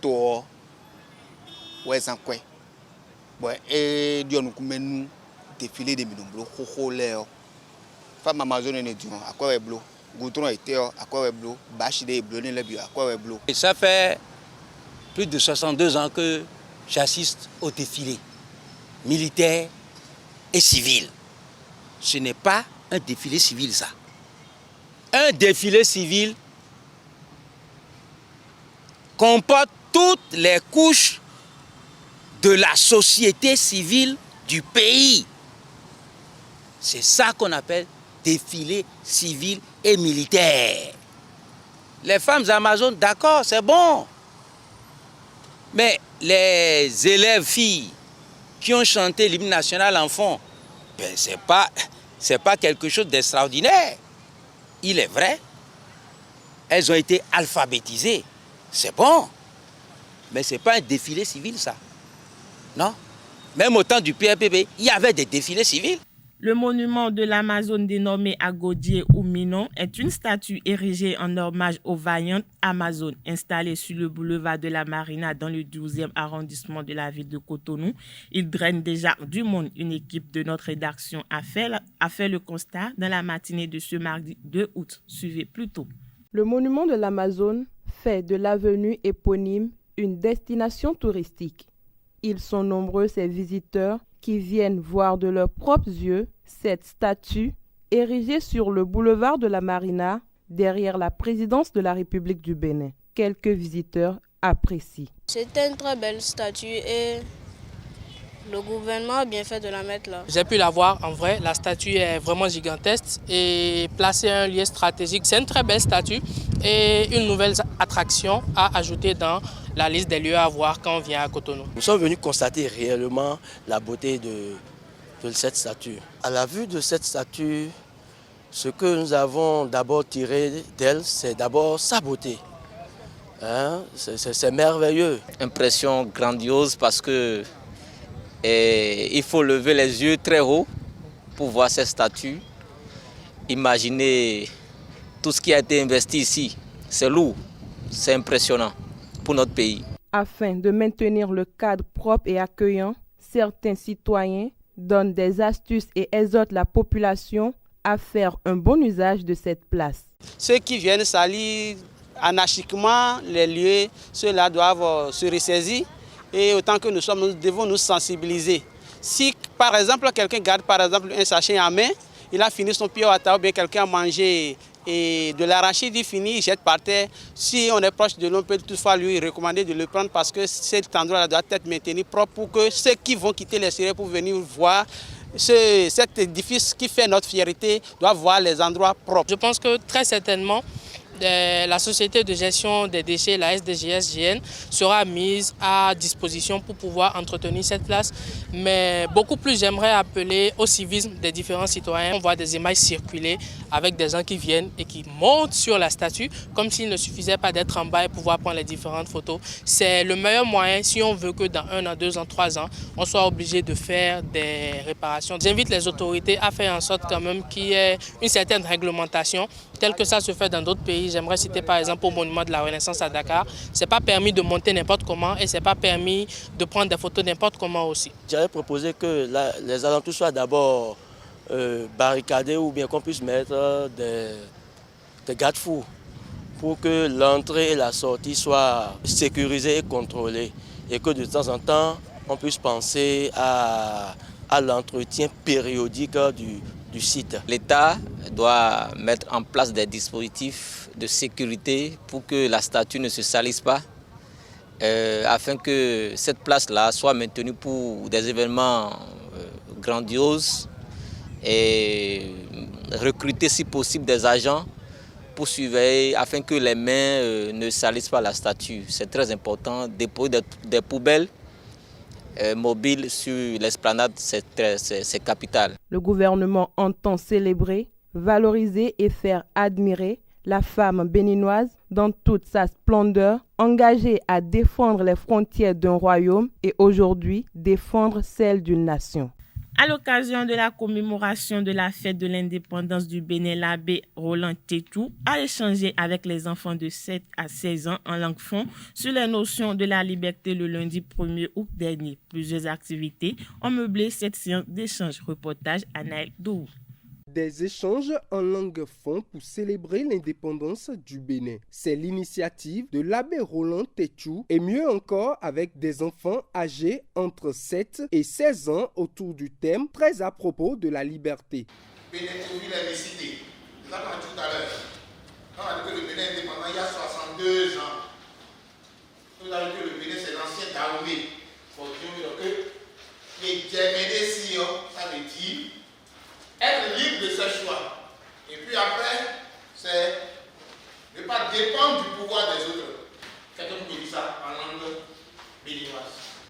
Toi, ouais, des gens. Bon, et Dieu nous nous défilé des millions. Femme Amazon ne dit à quoi est bleu. Goutron était à quoi est bleu. Bachide est bleu, à quoi est bleu. Et ça fait plus de 62 ans que j'assiste au défilé militaire et civil. Ce n'est pas un défilé civil, ça. Un défilé civil comporte toutes les couches de la société civile du pays. C'est ça qu'on appelle défilé civil et militaire. Les femmes amazones, d'accord, c'est bon. Mais les élèves filles qui ont chanté l'hymne national en fond, ben c'est pas quelque chose d'extraordinaire. Il est vrai, elles ont été alphabétisées, c'est bon. Mais ce n'est pas un défilé civil, ça. Non. Même au temps du PRPP, il y avait des défilés civils. Le monument de l'Amazone dénommé Agodié ou Minon est une statue érigée en hommage aux vaillantes Amazones installée sur le boulevard de la Marina dans le 12e arrondissement de la ville de Cotonou. Il draine déjà du monde. Une équipe de notre rédaction a fait le constat dans la matinée de ce mardi 2 août. Suivez plus tôt. Le monument de l'Amazone fait de l'avenue éponyme une destination touristique. Ils sont nombreux ces visiteurs qui viennent voir de leurs propres yeux cette statue érigée sur le boulevard de la Marina derrière la présidence de la République du Bénin. Quelques visiteurs apprécient. C'était une très belle statue et le gouvernement a bien fait de la mettre là. J'ai pu la voir en vrai, la statue est vraiment gigantesque et placée à un lieu stratégique. C'est une très belle statue et une nouvelle attraction à ajouter dans la liste des lieux à voir quand on vient à Cotonou. Nous sommes venus constater réellement la beauté de cette statue. À la vue de cette statue, Ce que nous avons d'abord tiré d'elle, c'est d'abord sa beauté. Hein? C'est merveilleux. Impression grandiose parce que il faut lever les yeux très haut pour voir ces statues. Imaginez tout ce qui a été investi ici. C'est lourd, c'est impressionnant pour notre pays. Afin de maintenir le cadre propre et accueillant, certains citoyens donnent des astuces et exhortent la population à faire un bon usage de cette place. Ceux qui viennent salir anarchiquement les lieux, ceux-là doivent se ressaisir et autant que nous sommes, nous devons nous sensibiliser. Si par exemple quelqu'un garde par exemple un sachet en main, il a fini son pied à table, ou bien quelqu'un a mangé et de l'arachide, il finit, il jette par terre. Si on est proche de l'homme, on peut toutefois lui recommander de le prendre parce que cet endroit-là doit être maintenu propre pour que ceux qui vont quitter les Sérères pour venir voir cet édifice qui fait notre fierté doivent voir les endroits propres. Je pense que très certainement, la société de gestion des déchets, la SDGS-GN, sera mise à disposition pour pouvoir entretenir cette place. Mais beaucoup plus, j'aimerais appeler au civisme des différents citoyens. On voit des images circuler avec des gens qui viennent et qui montent sur la statue, comme s'il ne suffisait pas d'être en bas et pouvoir prendre les différentes photos. C'est le meilleur moyen si on veut que dans 1 an, 2 ans, 3 ans, on soit obligé de faire des réparations. J'invite les autorités à faire en sorte quand même qu'il y ait une certaine réglementation, telle que ça se fait dans d'autres pays. J'aimerais citer par exemple au monument de la Renaissance à Dakar. Ce n'est pas permis de monter n'importe comment et ce n'est pas permis de prendre des photos n'importe comment aussi. J'avais proposé que les alentours soient d'abord barricadés ou bien qu'on puisse mettre des garde-fous pour que l'entrée et la sortie soient sécurisées et contrôlées et que de temps en temps on puisse penser à l'entretien périodique du site. L'État doit mettre en place des dispositifs de sécurité pour que la statue ne se salisse pas, afin que cette place-là soit maintenue pour des événements grandioses et recruter si possible des agents pour surveiller afin que les mains ne salissent pas la statue. C'est très important. Déposer des poubelles mobile sur l'esplanade, c'est capital. Le gouvernement entend célébrer, valoriser et faire admirer la femme béninoise dans toute sa splendeur, engagée à défendre les frontières d'un royaume et aujourd'hui défendre celles d'une nation. À l'occasion de la commémoration de la fête de l'indépendance du Bénin, l'abbé Roland Tétou a échangé avec les enfants de 7 à 16 ans en langue fon sur les notions de la liberté le lundi 1er août dernier. Plusieurs activités ont meublé cette séance d'échange. Reportage à Naël Dou. Des échanges en langue fon pour célébrer l'indépendance du Bénin. C'est l'initiative de l'abbé Roland Tétou et mieux encore avec des enfants âgés entre 7 et 16 ans autour du thème très à propos de la liberté. Bénin est cité. C'est ça qu'on a dit tout à l'heure. Quand on a dit que le Bénin est indépendant il y a 62 ans. On a dit que le Bénin c'est l'ancien Dahomey. Il faut dire que les Djemene Sion, ça veut dire être libre de ses choix. Et puis après, c'est ne pas dépendre du pouvoir des autres. Quelqu'un qui dit ça en langue béninoise.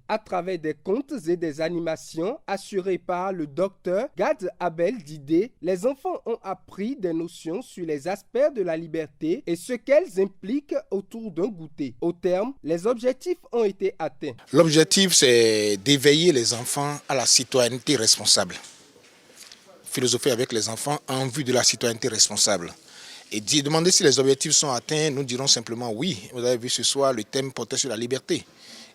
À travers des contes et des animations assurées par le docteur Gad Abel Didé, les enfants ont appris des notions sur les aspects de la liberté et ce qu'elles impliquent autour d'un goûter. Au terme, les objectifs ont été atteints. L'objectif, c'est d'éveiller les enfants à la citoyenneté responsable. Philosophie avec les enfants en vue de la citoyenneté responsable. Et demander si les objectifs sont atteints, nous dirons simplement oui. Vous avez vu ce soir, le thème portait sur la liberté.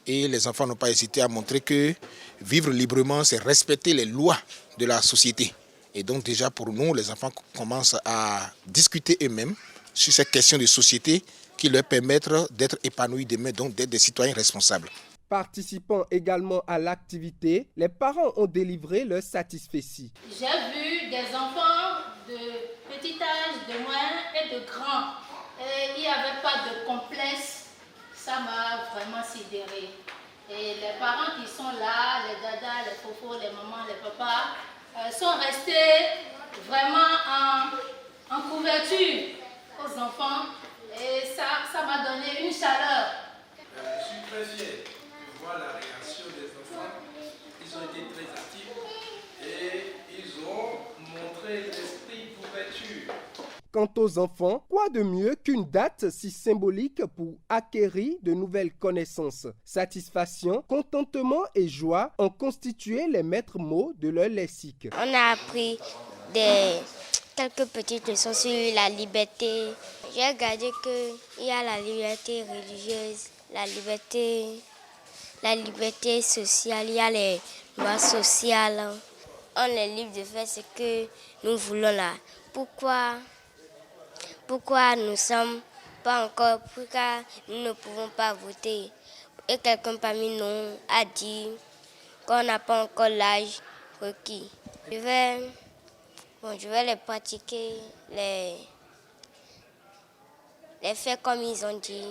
Et les enfants n'ont pas hésité à montrer que vivre librement, c'est respecter les lois de la société. Et donc déjà pour nous, les enfants commencent à discuter eux-mêmes sur ces questions de société qui leur permettent d'être épanouis demain, donc d'être des citoyens responsables. Participant également à l'activité, les parents ont délivré leur satisfecit. J'ai vu des enfants de petit âge, de moyen et de grand. Et il n'y avait pas de complexe. Ça m'a vraiment sidéré. Et les parents qui sont là, les dadas, les fofos, les mamans, les papas, sont restés vraiment en couverture aux enfants. Et ça m'a donné une chaleur. Je suis très fier de voir la réaction des enfants. Ils ont été très actifs et ils ont montré l'esprit d'ouverture. Quant aux enfants, quoi de mieux qu'une date si symbolique pour acquérir de nouvelles connaissances? Satisfaction, contentement et joie ont constitué les maîtres mots de leur lexique. On a appris quelques petites leçons sur la liberté. J'ai regardé qu'il y a la liberté religieuse, la liberté sociale, il y a les lois sociales. On est libre de faire ce que nous voulons là. Pourquoi nous ne sommes pas encore, pourquoi nous ne pouvons pas voter? Et quelqu'un parmi nous a dit qu'on n'a pas encore l'âge requis. Je vais les pratiquer, les faire comme ils ont dit.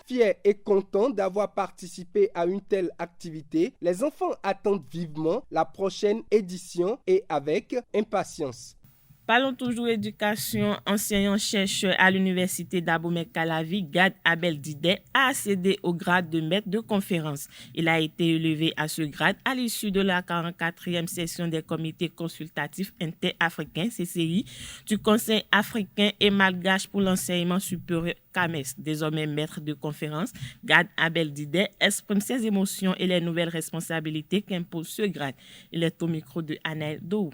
Fiers et contents d'avoir participé à une telle activité, les enfants attendent vivement la prochaine édition et avec impatience. Parlons toujours éducation. Enseignant-chercheur à l'université d'Abomey-Calavi, Gad Abel Didet a accédé au grade de maître de conférence. Il a été élevé à ce grade à l'issue de la 44e session des comités consultatifs interafricains CCI du Conseil africain et malgache pour l'enseignement supérieur CAMES. Désormais maître de conférence, Gad Abel Didet exprime ses émotions et les nouvelles responsabilités qu'impose ce grade. Il est au micro de Anaël Dou.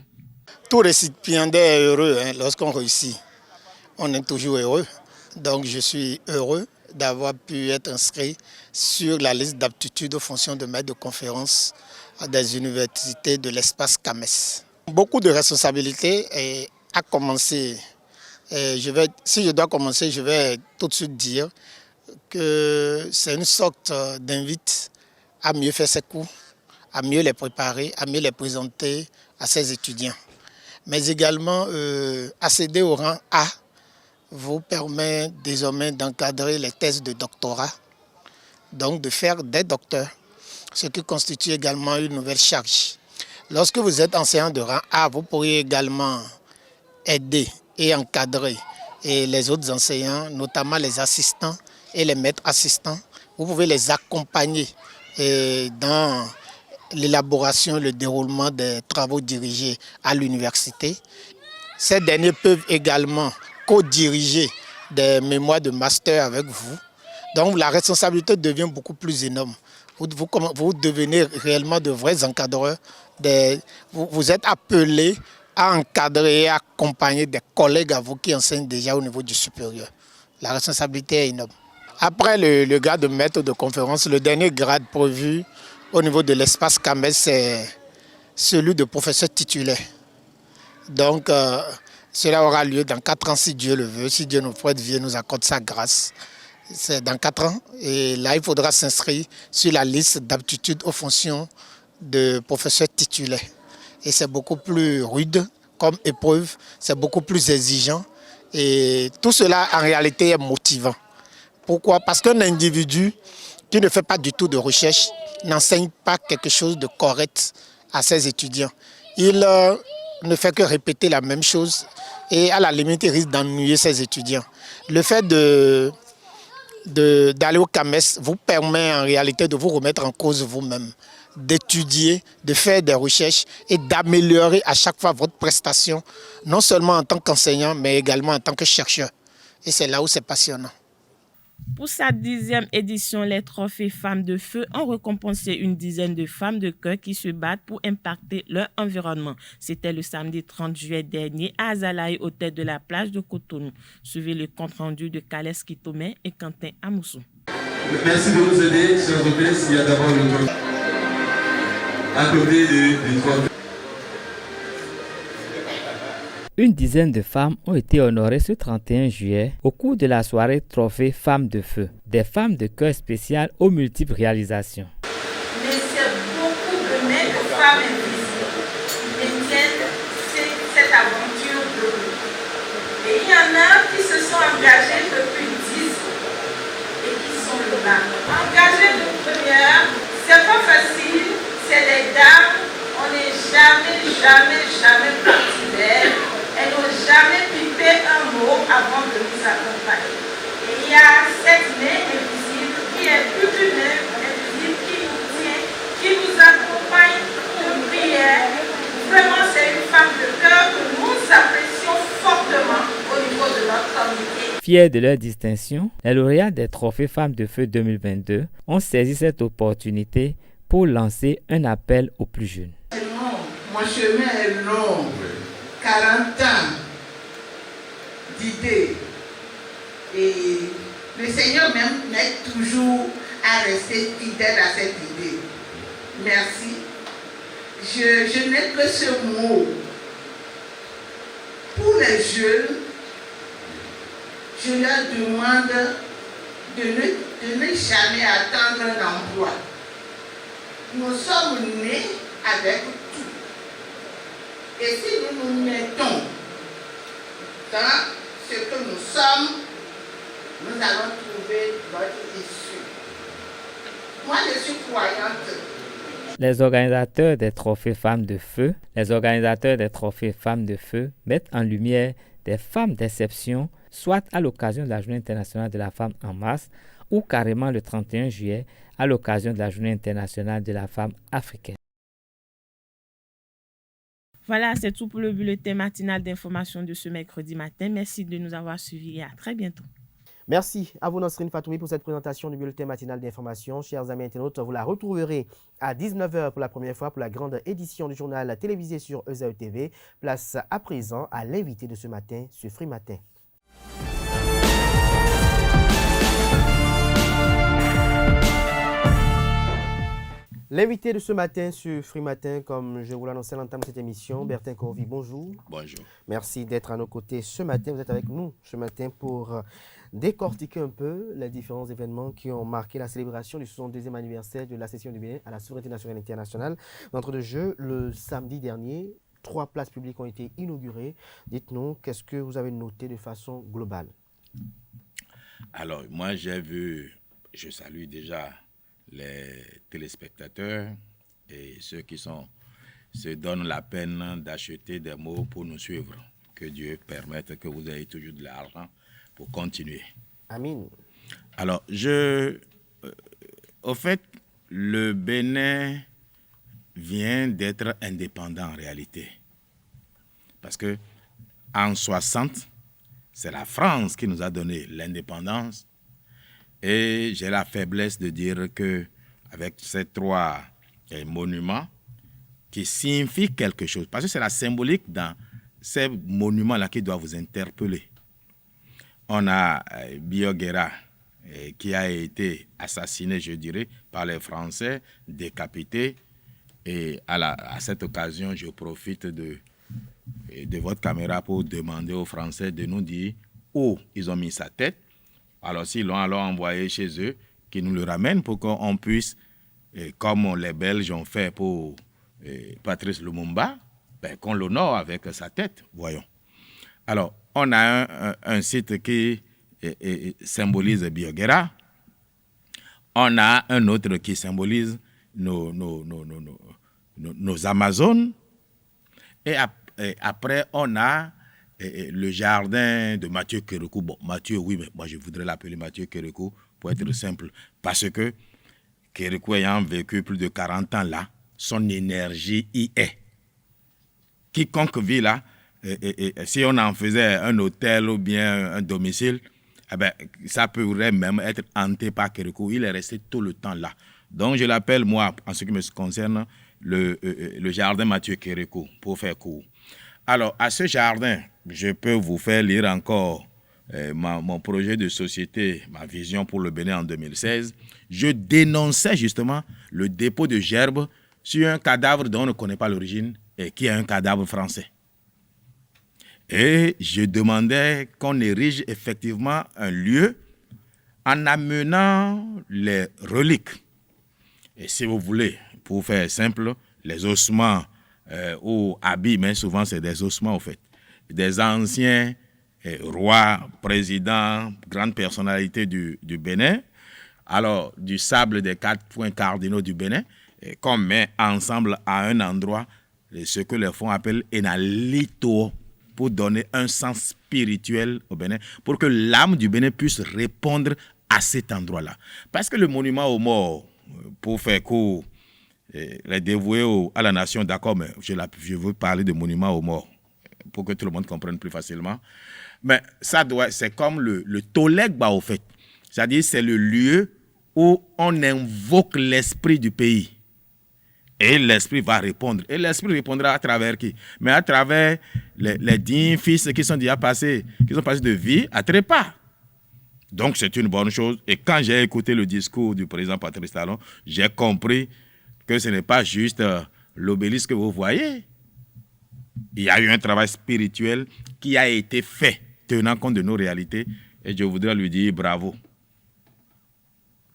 Tout récipiendaire est heureux lorsqu'on réussit. On est toujours heureux. Donc je suis heureux d'avoir pu être inscrit sur la liste d'aptitude aux fonctions de maître de conférence des universités de l'espace CAMES. Beaucoup de responsabilités à commencer. Si je dois commencer, je vais tout de suite dire que c'est une sorte d'invite à mieux faire ses cours, à mieux les préparer, à mieux les présenter à ses étudiants. Mais également accéder au rang A vous permet désormais d'encadrer les thèses de doctorat, donc de faire des docteurs, ce qui constitue également une nouvelle charge. Lorsque vous êtes enseignant de rang A, vous pourriez également aider et encadrer les autres enseignants, notamment les assistants et les maîtres assistants. Vous pouvez les accompagner dans l'élaboration, le déroulement des travaux dirigés à l'université. Ces derniers peuvent également co-diriger des mémoires de master avec vous. Donc la responsabilité devient beaucoup plus énorme. Vous devenez réellement de vrais encadreurs. Vous êtes appelés à encadrer et accompagner des collègues à vous qui enseignent déjà au niveau du supérieur. La responsabilité est énorme. Après le grade de maître de conférence, le dernier grade prévu au niveau de l'espace CAMES, c'est celui de professeur titulaire. Donc, cela aura lieu dans 4 ans si Dieu le veut, si Dieu nous prête vie et nous accorde sa grâce. C'est dans 4 ans. Et là, il faudra s'inscrire sur la liste d'aptitude aux fonctions de professeur titulaire. Et c'est beaucoup plus rude comme épreuve, c'est beaucoup plus exigeant. Et tout cela, en réalité, est motivant. Pourquoi? Parce qu'un individu qui ne fait pas du tout de recherche n'enseigne pas quelque chose de correct à ses étudiants. Il ne fait que répéter la même chose et à la limite, il risque d'ennuyer ses étudiants. Le fait d'aller au CAMES vous permet en réalité de vous remettre en cause vous-même, d'étudier, de faire des recherches et d'améliorer à chaque fois votre prestation, non seulement en tant qu'enseignant, mais également en tant que chercheur. Et c'est là où c'est passionnant. Pour sa 10e édition, les trophées Femmes de Feu ont récompensé une dizaine de femmes de cœur qui se battent pour impacter leur environnement. C'était le samedi 30 juillet dernier à Azalaï, au tête de la plage de Cotonou. Suivez le compte-rendu de Kales Kitomé et Quentin Amoussou. Merci de nous aider, chers auditeurs. Il y a d'abord le à côté du trophée. Une dizaine de femmes ont été honorées ce 31 juillet au cours de la soirée Trophée Femmes de Feu, des femmes de cœur spéciales aux multiples réalisations. Mais c'est beaucoup de mecs de femmes invisibles qui tiennent cette aventure de nous. Et il y en a qui se sont engagés depuis 10 ans et qui sont là. Engagés de première, c'est pas facile, c'est des dames, on n'est jamais parti d'elles. Elles n'ont jamais pipé un mot avant de nous accompagner. Et il y a cette main invisible qui est plus qu'une main invisible qui nous tient, qui nous accompagne de prière. Vraiment, c'est une femme de cœur que nous apprécions fortement au niveau de notre Fiers de leur distinction, les lauréats des trophées Femmes de Feu 2022 ont saisi cette opportunité pour lancer un appel aux plus jeunes. Mon chemin est long, 40 ans d'idées. Et le Seigneur même m'aide toujours à rester fidèle à cette idée. Merci. Je n'ai que ce mot. Pour les jeunes, je leur demande de ne jamais attendre un emploi. Nous sommes nés avec tout. Et si nous nous mettons dans ce que nous sommes, nous allons trouver notre issue. Moi, je suis croyante. Les organisateurs des trophées Femmes de Feu, mettent en lumière des femmes d'exception, soit à l'occasion de la Journée internationale de la femme en mars, ou carrément le 31 juillet, à l'occasion de la Journée internationale de la femme africaine. Voilà, c'est tout pour le bulletin matinal d'information de ce mercredi matin. Merci de nous avoir suivis et à très bientôt. Merci à vous, Nasrine Fatoumi, pour cette présentation du bulletin matinal d'information. Chers amis internautes, vous la retrouverez à 19h pour la première fois pour la grande édition du journal télévisé sur EZAE TV. Place à présent à l'invité de ce matin, ce Free Matin. L'invité de ce matin sur Free Matin, comme je vous l'annonçais à l'entame de cette émission, Bertin Corvi, bonjour. Bonjour. Merci d'être à nos côtés ce matin. Vous êtes avec nous ce matin pour décortiquer un peu les différents événements qui ont marqué la célébration du 62e anniversaire de la session du Bénin à la souveraineté nationale et internationale. D'entre deux jeux, le samedi dernier, 3 places publiques ont été inaugurées. Dites-nous, qu'est-ce que vous avez noté de façon globale? Alors, moi, je salue déjà les téléspectateurs et ceux qui se donnent la peine d'acheter des mots pour nous suivre. Que Dieu permette que vous ayez toujours de l'argent pour continuer. Amen. Alors, au fait, le Bénin vient d'être indépendant en réalité. Parce que en 60, c'est la France qui nous a donné l'indépendance. Et j'ai la faiblesse de dire qu'avec ces 3 monuments qui signifient quelque chose, parce que c'est la symbolique dans ces monuments-là qui doit vous interpeller. On a Bioguera qui a été assassiné, je dirais, par les Français, décapité. Et à cette occasion, je profite de votre caméra pour demander aux Français de nous dire où ils ont mis sa tête. Alors, s'ils l'ont alors envoyé chez eux, qu'ils nous le ramènent pour qu'on puisse, comme les Belges ont fait pour Patrice Lumumba, qu'on l'honore avec sa tête, voyons. Alors, on a un site qui symbolise Bioguera. On a un autre qui symbolise nos Amazones. Et après, on a le jardin de Mathieu Kérékou. Bon, Mathieu, oui, mais moi je voudrais l'appeler Mathieu Kérékou pour être simple. Parce que Kérékou ayant vécu plus de 40 ans là, son énergie y est. Quiconque vit là, si on en faisait un hôtel ou bien un domicile, ça pourrait même être hanté par Kérékou. Il est resté tout le temps là. Donc je l'appelle, moi, en ce qui me concerne, le jardin Mathieu Kérékou, pour faire court. Alors, à ce jardin, je peux vous faire lire encore mon projet de société, ma vision pour le Bénin en 2016. Je dénonçais justement le dépôt de gerbes sur un cadavre dont on ne connaît pas l'origine et qui est un cadavre français. Et je demandais qu'on érige effectivement un lieu en amenant les reliques. Et si vous voulez, pour faire simple, les ossements ou habits, mais souvent c'est des ossements au fait, des anciens rois, présidents, grandes personnalités du Bénin, alors du sable des 4 points cardinaux du Bénin, qu'on met ensemble à un endroit, ce que les fonds appellent Enalito, pour donner un sens spirituel au Bénin, pour que l'âme du Bénin puisse répondre à cet endroit-là. Parce que le monument aux morts, pour faire court, les dévoués à la nation, d'accord, mais je veux parler de monument aux morts, pour que tout le monde comprenne plus facilement. Mais c'est comme le Tolegba, au fait. C'est-à-dire, c'est le lieu où on invoque l'esprit du pays. Et l'esprit va répondre. Et l'esprit répondra à travers qui? Mais à travers les 10 fils qui sont déjà passés, de vie à trépas. Donc, c'est une bonne chose. Et quand j'ai écouté le discours du président Patrice Talon, j'ai compris que ce n'est pas juste l'obélisque que vous voyez. Il y a eu un travail spirituel qui a été fait, tenant compte de nos réalités. Et je voudrais lui dire bravo.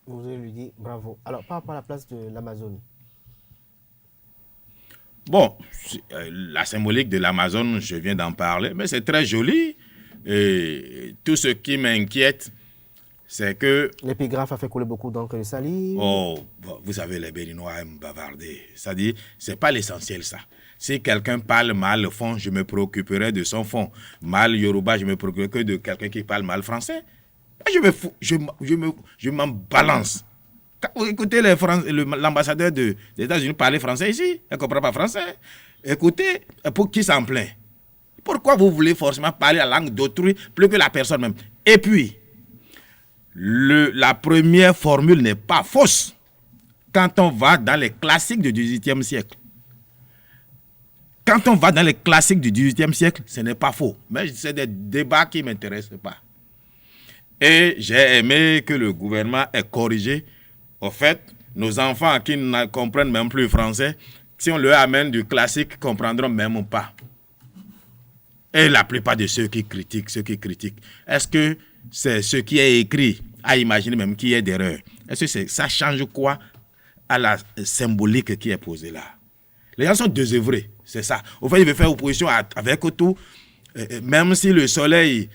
Vous voudrez lui dire bravo. Alors, par rapport à la place de l'Amazonie. Bon, la symbolique de l'Amazone, je viens d'en parler, mais c'est très joli. Et tout ce qui m'inquiète, c'est que... L'épigraphe a fait couler beaucoup d'encre de salive. Oh, vous savez, les Béninois aiment bavarder. C'est-à-dire, c'est pas l'essentiel, ça. Si quelqu'un parle mal le fond, je me préoccuperai de son fond. Mal Yoruba, je me préoccuperai que de quelqu'un qui parle mal français. Je m'en balance. Quand vous écoutez l'ambassadeur des États-Unis parler français ici, elle ne comprend pas français. Écoutez, pour qui s'en plaint? Pourquoi vous voulez forcément parler la langue d'autrui plus que la personne même? Et puis, la première formule n'est pas fausse quand on va dans les classiques du XVIIIe siècle. Quand on va dans les classiques du XVIIIe siècle, ce n'est pas faux. Mais c'est des débats qui ne m'intéressent pas. Et j'ai aimé que le gouvernement ait corrigé. Au fait, nos enfants qui ne comprennent même plus le français, si on leur amène du classique, ils ne comprendront même pas. Et la plupart de ceux qui critiquent, est-ce que c'est ce qui est écrit à imaginer même qu'il y ait d'erreur? Est-ce que ça change quoi à la symbolique qui est posée là? Les gens sont désœuvrés, c'est ça. Au fait, ils veulent faire opposition avec tout, même si le soleil...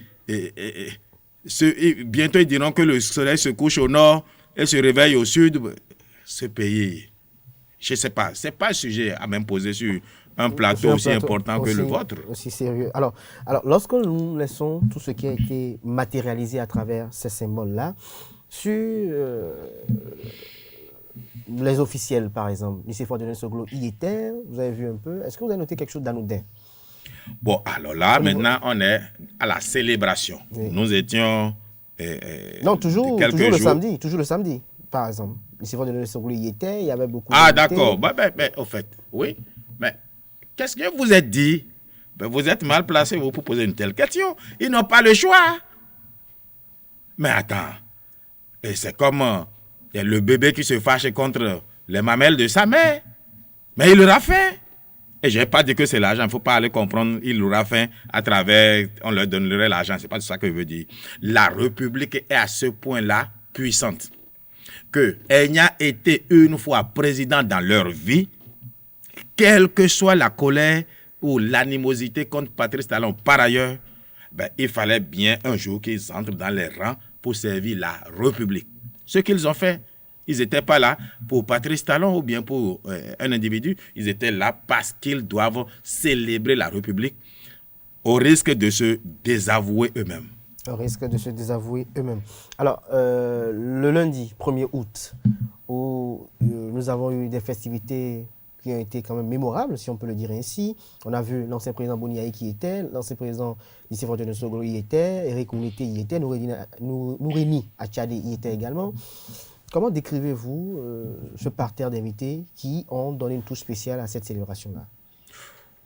bientôt, ils diront que le soleil se couche au nord et se réveille au sud. Ce pays, je ne sais pas, ce n'est pas un sujet à m'imposer sur un plateau aussi important que le vôtre. Aussi sérieux. Alors, lorsque nous laissons tout ce qui a été matérialisé à travers ces symboles-là, sur les officiels, par exemple, Nicéphore Dieudonné Soglo y était, vous avez vu un peu. Est-ce que vous avez noté quelque chose d'anodin? Bon, alors là, maintenant, on est à la célébration. Oui. Nous étions... non, toujours le samedi, par exemple. Nicéphore Dieudonné Soglo y était, il y avait beaucoup de... Ah, d'accord. Mais, au fait, oui. Mais qu'est-ce que vous êtes dit? Vous êtes mal placé pour poser une telle question. Ils n'ont pas le choix. Mais attends. Et c'est comme le bébé qui se fâche contre les mamelles de sa mère. Mais il l'aura fait. Et je n'ai pas dit que c'est l'argent, il ne faut pas aller comprendre, il l'aura fait à travers, on leur donnerait l'argent, ce n'est pas ça que je veux dire. La République est à ce point-là puissante qu'elle n'y a été une fois président dans leur vie, quelle que soit la colère ou l'animosité contre Patrice Talon par ailleurs, il fallait bien un jour qu'ils entrent dans les rangs pour servir la République. Ce qu'ils ont fait, ils n'étaient pas là pour Patrice Talon ou bien pour un individu. Ils étaient là parce qu'ils doivent célébrer la République au risque de se désavouer eux-mêmes. Au risque de se désavouer eux-mêmes. Alors, le lundi 1er août, où nous avons eu des festivités qui ont été quand même mémorables, si on peut le dire ainsi. On a vu l'ancien président Boniaï qui était, l'ancien président Nicéphore Dieudonné Soglo y était, Eric Ounité y était, Nouréni Achadé y était également. Comment décrivez-vous ce parterre d'invités qui ont donné une touche spéciale à cette célébration-là?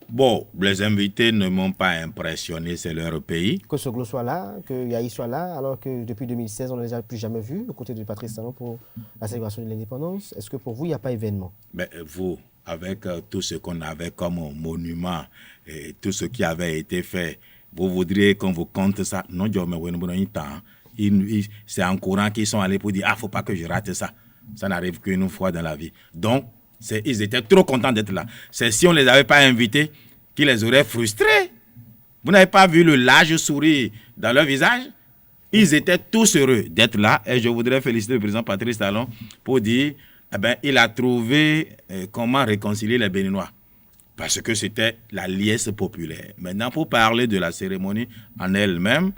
Bon, les invités ne m'ont pas impressionné, c'est leur pays. Que Soglo soit là, que Yahi soit là, alors que depuis 2016, on ne les a plus jamais vus, aux côtés de Patrice Talon pour la célébration de l'indépendance. Est-ce que pour vous, il n'y a pas événement? Mais vous, avec tout ce qu'on avait comme monument et tout ce qui avait été fait, vous voudriez qu'on vous compte ça? Non, je me temps. C'est en courant qu'ils sont allés pour dire « Ah, il ne faut pas que je rate ça. » Ça n'arrive qu'une fois dans la vie. Donc, ils étaient trop contents d'être là. C'est si on ne les avait pas invités qu'ils les auraient frustrés. Vous n'avez pas vu le large sourire dans leur visage? Ils étaient tous heureux d'être là. Et je voudrais féliciter le président Patrice Talon pour dire il a trouvé comment réconcilier les Béninois. Parce que c'était la liesse populaire. Maintenant, pour parler de la cérémonie en elle-même,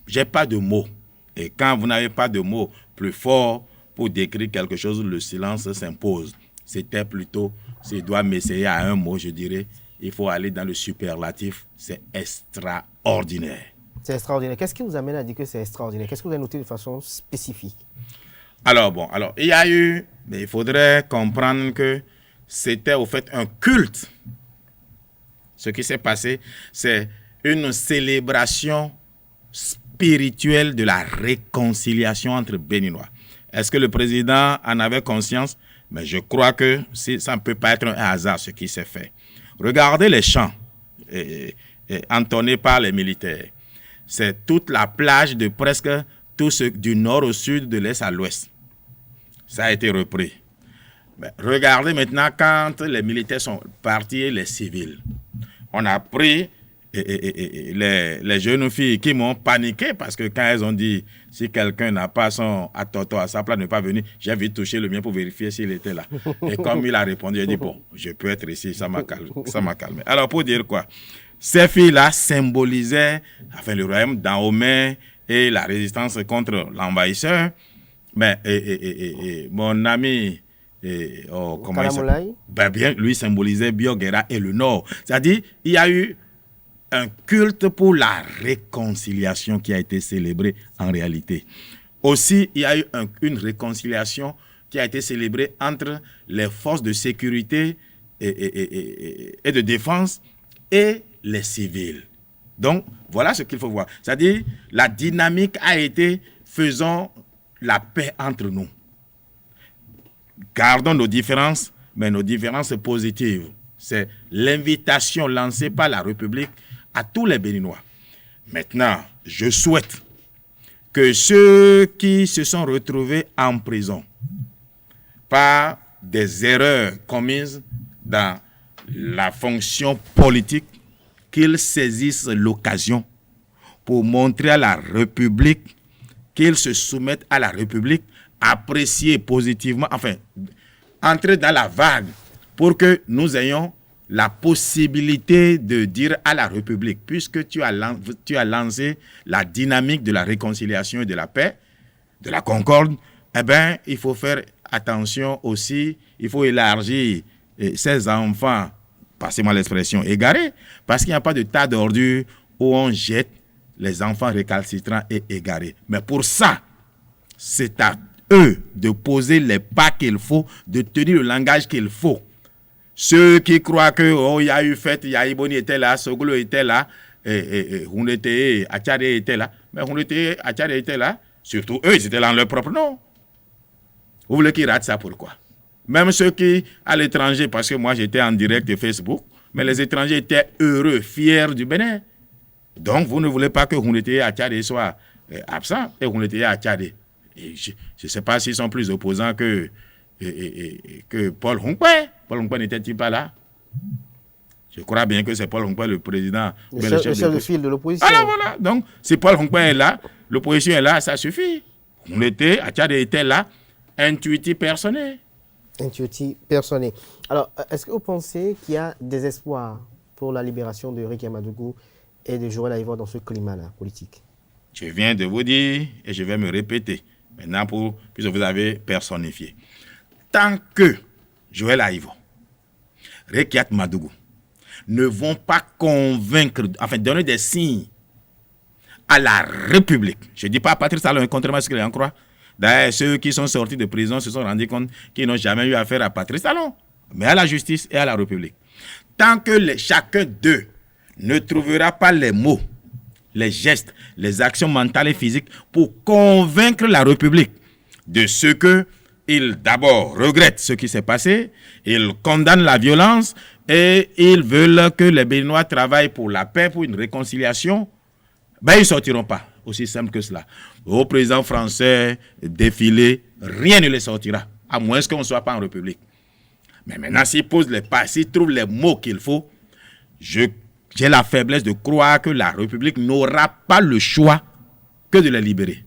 je n'ai pas de mots. Et quand vous n'avez pas de mots plus forts pour décrire quelque chose, le silence s'impose. C'était plutôt, si je dois m'essayer à un mot, je dirais, il faut aller dans le superlatif, c'est extraordinaire. C'est extraordinaire. Qu'est-ce qui vous amène à dire que c'est extraordinaire? Qu'est-ce que vous avez noté de façon spécifique? Alors il y a eu, mais il faudrait comprendre que c'était au fait un culte. Ce qui s'est passé, c'est une célébration spirituelle de la réconciliation entre Béninois. Est-ce que le président en avait conscience? Mais je crois que ça ne peut pas être un hasard ce qui s'est fait. Regardez les chants entonnés par les militaires. C'est toute la plage de presque tout ce du nord au sud, de l'est à l'ouest. Ça a été repris. Mais regardez maintenant quand les militaires sont partis, les civils. On a pris les jeunes filles qui m'ont paniqué parce que quand elles ont dit si quelqu'un n'a pas son atoto à sa place, ne pas venir, j'ai vite touché le mien pour vérifier s'il était là. Et comme il a répondu, j'ai dit bon, je peux être ici, ça m'a calmé. Alors pour dire quoi, ces filles-là symbolisaient le royaume Dahomey et la résistance contre l'envahisseur. Mais mon ami comment il s'appelle? Bien, lui symbolisait Bioguera et le Nord. C'est-à-dire, il y a eu un culte pour la réconciliation qui a été célébré en réalité. Aussi, il y a eu une réconciliation qui a été célébrée entre les forces de sécurité et de défense et les civils. Donc, voilà ce qu'il faut voir. C'est-à-dire, la dynamique a été faisons la paix entre nous. Gardons nos différences, mais nos différences positives. C'est l'invitation lancée par la République à tous les Béninois. Maintenant, je souhaite que ceux qui se sont retrouvés en prison par des erreurs commises dans la fonction politique, qu'ils saisissent l'occasion pour montrer à la République qu'ils se soumettent à la République, apprécier positivement, enfin, entrer dans la vague pour que nous ayons la possibilité de dire à la République, puisque tu as lancé la dynamique de la réconciliation et de la paix, de la concorde, eh bien, il faut faire attention aussi, il faut élargir ces enfants, passez-moi l'expression, égarés, parce qu'il n'y a pas de tas d'ordures où on jette les enfants récalcitrants et égarés. Mais pour ça, c'est à eux de poser les pas qu'il faut, de tenir le langage qu'il faut. Ceux qui croient que il y a eu fête, Yaïboni était là, Sogolo était là, Hunete, Achare était là, mais Hunete, Achare était là, surtout eux, ils étaient là en leur propre nom. Vous voulez qu'ils ratent ça, pourquoi? Même ceux qui, à l'étranger, parce que moi j'étais en direct de Facebook, mais les étrangers étaient heureux, fiers du Bénin. Donc vous ne voulez pas que Hunete Achare soit absent et Hunete Achare. Je ne sais pas s'ils sont plus opposants que Paul Hongpé. Paul Hongpé n'était-il pas là? Je crois bien que c'est Paul Hongpé le président. Le chef de file de l'opposition. Alors voilà, donc si Paul Hongpé est là, l'opposition est là, ça suffit. Achare était là, intuitif personné. Intuitif personné. Alors, est-ce que vous pensez qu'il y a des espoirs pour la libération de Rick Yamadougou et de Joël Aïvo dans ce climat-là politique? Je viens de vous dire et je vais me répéter. Maintenant, puisque vous avez personnifié. Tant que Joël Aïvo, Rick Yamadougou ne vont pas convaincre, enfin donner des signes à la République, je ne dis pas à Patrice Talon, contrairement à ce qu'il en croit. D'ailleurs, ceux qui sont sortis de prison se sont rendus compte qu'ils n'ont jamais eu affaire à Patrice Talon, mais à la justice et à la République. Tant que chacun d'eux ne trouvera pas les mots, les gestes, les actions mentales et physiques pour convaincre la République de ce que ils d'abord regrettent ce qui s'est passé, ils condamnent la violence et ils veulent que les Béninois travaillent pour la paix, pour une réconciliation, ben ils ne sortiront pas. Aussi simple que cela. Au président français défilé, rien ne les sortira, à moins qu'on ne soit pas en République. Mais maintenant, s'ils posent les pas, s'ils trouvent les mots qu'il faut, j'ai la faiblesse de croire que la République n'aura pas le choix que de les libérer.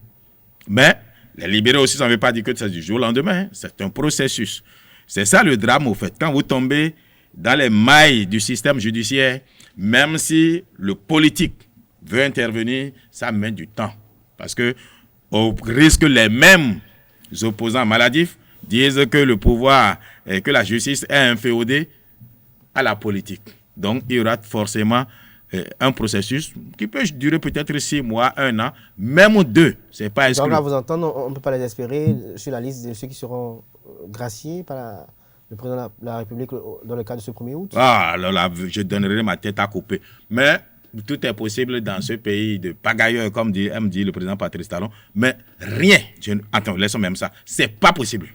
Mais les libérer aussi, ça ne veut pas dire que c'est du jour au lendemain. C'est un processus. C'est ça le drame, au fait. Quand vous tombez dans les mailles du système judiciaire, même si le politique veut intervenir, ça met du temps. Parce que, au risque, les mêmes opposants maladifs disent que le pouvoir et que la justice est inféodée à la politique. Donc, il y aura forcément un processus qui peut durer peut-être 6 mois, 1 an, même 2. C'est pas exclu. Donc, à vous entendre, on ne peut pas les espérer sur la liste de ceux qui seront graciés par le président de la République dans le cadre de ce 1er août. Ah, alors là, je donnerai ma tête à couper. Mais tout est possible dans ce pays de pagailleurs, comme me dit le président Patrice Talon. Mais rien, attends, laissons même ça, c'est pas possible.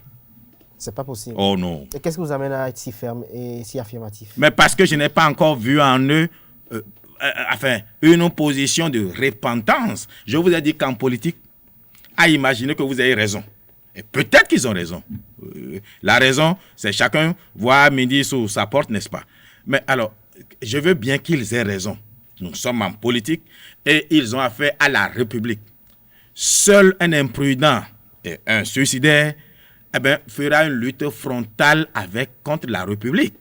C'est pas possible. Oh non. Et qu'est-ce qui vous amène à être si ferme et si affirmatif? Mais parce que je n'ai pas encore vu en eux une position de repentance. Je vous ai dit qu'en politique, à imaginer que vous avez raison. Et peut-être qu'ils ont raison. La raison, c'est chacun voit midi sous sa porte, n'est-ce pas? Mais alors, je veux bien qu'ils aient raison. Nous sommes en politique et ils ont affaire à la République. Seul un imprudent et un suicidaire fera une lutte frontale contre la République.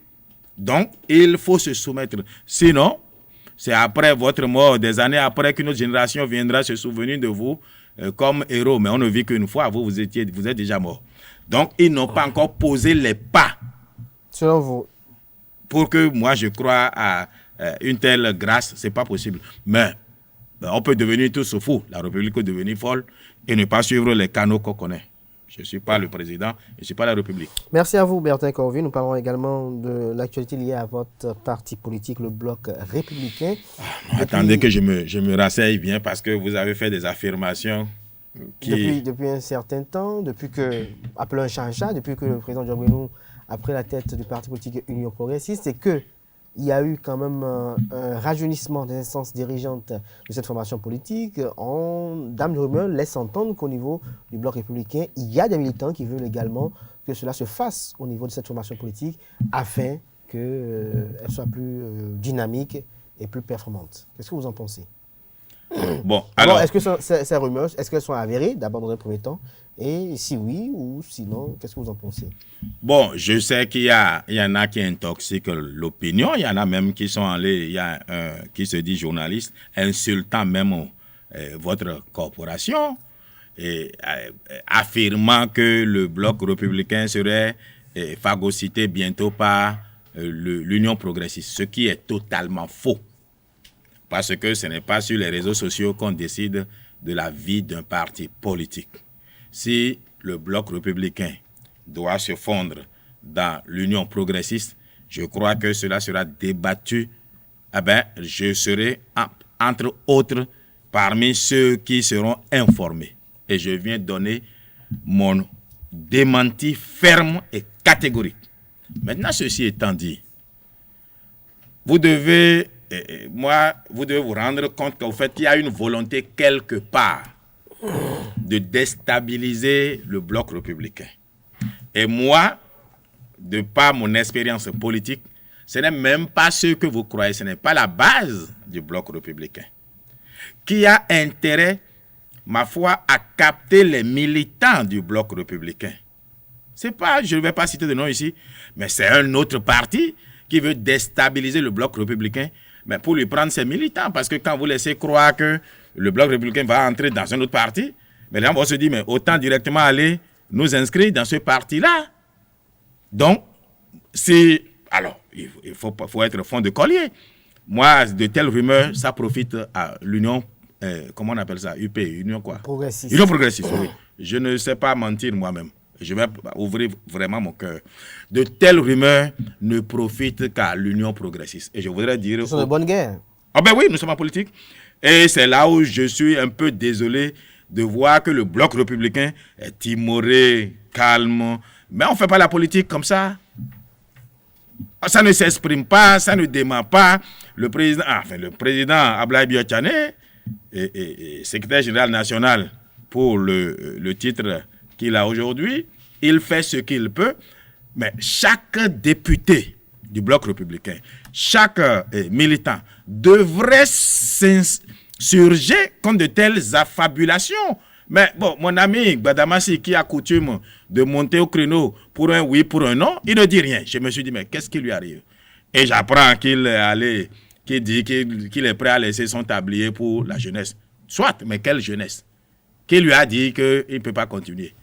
Donc, il faut se soumettre. Sinon, c'est après votre mort, des années après, qu'une autre génération viendra se souvenir de vous comme héros. Mais on ne vit qu'une fois, vous êtes déjà mort. Donc, ils n'ont pas encore posé les pas. Selon vous? Pour que moi, je crois à une telle grâce, ce n'est pas possible. Mais on peut devenir tous fous. La République peut devenir folle et ne pas suivre les canaux qu'on connaît. Je ne suis pas le président, je ne suis pas la République. Merci à vous, Bertin Corvée. Nous parlons également de l'actualité liée à votre parti politique, le Bloc républicain. Attendez que je me rasseye bien parce que vous avez fait des affirmations qui... Depuis un certain temps, depuis que, appelons un chat, depuis que le président Diop Benou a pris la tête du parti politique Union progressiste, c'est que il y a eu quand même un rajeunissement des instances dirigeantes de cette formation politique. Dame de rumeur laisse entendre qu'au niveau du Bloc républicain, il y a des militants qui veulent également que cela se fasse au niveau de cette formation politique afin qu'elle soit plus dynamique et plus performante. Qu'est-ce que vous en pensez? Bon, alors... Est-ce que ces rumeurs, est-ce qu'elles sont avérées d'abord dans un premier temps? Et si oui ou sinon, qu'est-ce que vous en pensez? Bon, je sais qu'il y en a qui intoxiquent l'opinion. Il y en a même qui sont allés, il y a un qui se dit journaliste, insultant même votre corporation et affirmant que le Bloc républicain serait phagocyté bientôt par l'Union progressiste, ce qui est totalement faux. Parce que ce n'est pas sur les réseaux sociaux qu'on décide de la vie d'un parti politique. Si le Bloc républicain doit se fondre dans l'Union progressiste, je crois que cela sera débattu. Je serai, entre autres, parmi ceux qui seront informés. Et je viens donner mon démenti ferme et catégorique. Maintenant, ceci étant dit, vous devez vous rendre compte qu'en fait, il y a une volonté quelque part de déstabiliser le Bloc républicain. Et moi, de par mon expérience politique, ce n'est même pas ce que vous croyez, ce n'est pas la base du Bloc républicain. Qui a intérêt, ma foi, à capter les militants du Bloc républicain. C'est pas, je ne vais pas citer de nom ici, mais c'est un autre parti qui veut déstabiliser le Bloc républicain, mais pour lui prendre ses militants. Parce que quand vous laissez croire que le Bloc républicain va entrer dans un autre parti, mais là, on va se dire, mais autant directement aller nous inscrire dans ce parti-là. Donc, alors, il faut être fond de collier. Moi, de telles rumeurs, ça profite à l'Union, comment on appelle ça? UP, Union quoi? Progressiste. Union progressiste, oui. Je ne sais pas mentir moi-même. Je vais ouvrir vraiment mon cœur. De telles rumeurs ne profitent qu'à l'Union progressiste. Et je voudrais dire... Ce sont de bonnes guerres. Ah ben oui, nous sommes en politique. Et c'est là où je suis un peu désolé de voir que le Bloc républicain est timoré, calme. Mais on ne fait pas la politique comme ça. Ça ne s'exprime pas, ça ne dément pas. Le président Ablaye Biotchane est secrétaire général national pour le titre qu'il a aujourd'hui. Il fait ce qu'il peut. Mais chaque député du Bloc républicain, chaque militant devrait s'insurger contre de telles affabulations. Mais bon, mon ami Gbadamassi, qui a coutume de monter au créneau pour un oui, pour un non, il ne dit rien. Je me suis dit, mais qu'est-ce qui lui arrive? Et j'apprends qu'il dit qu'il est prêt à laisser son tablier pour la jeunesse. Soit, mais quelle jeunesse? Qui lui a dit qu'il ne peut pas continuer?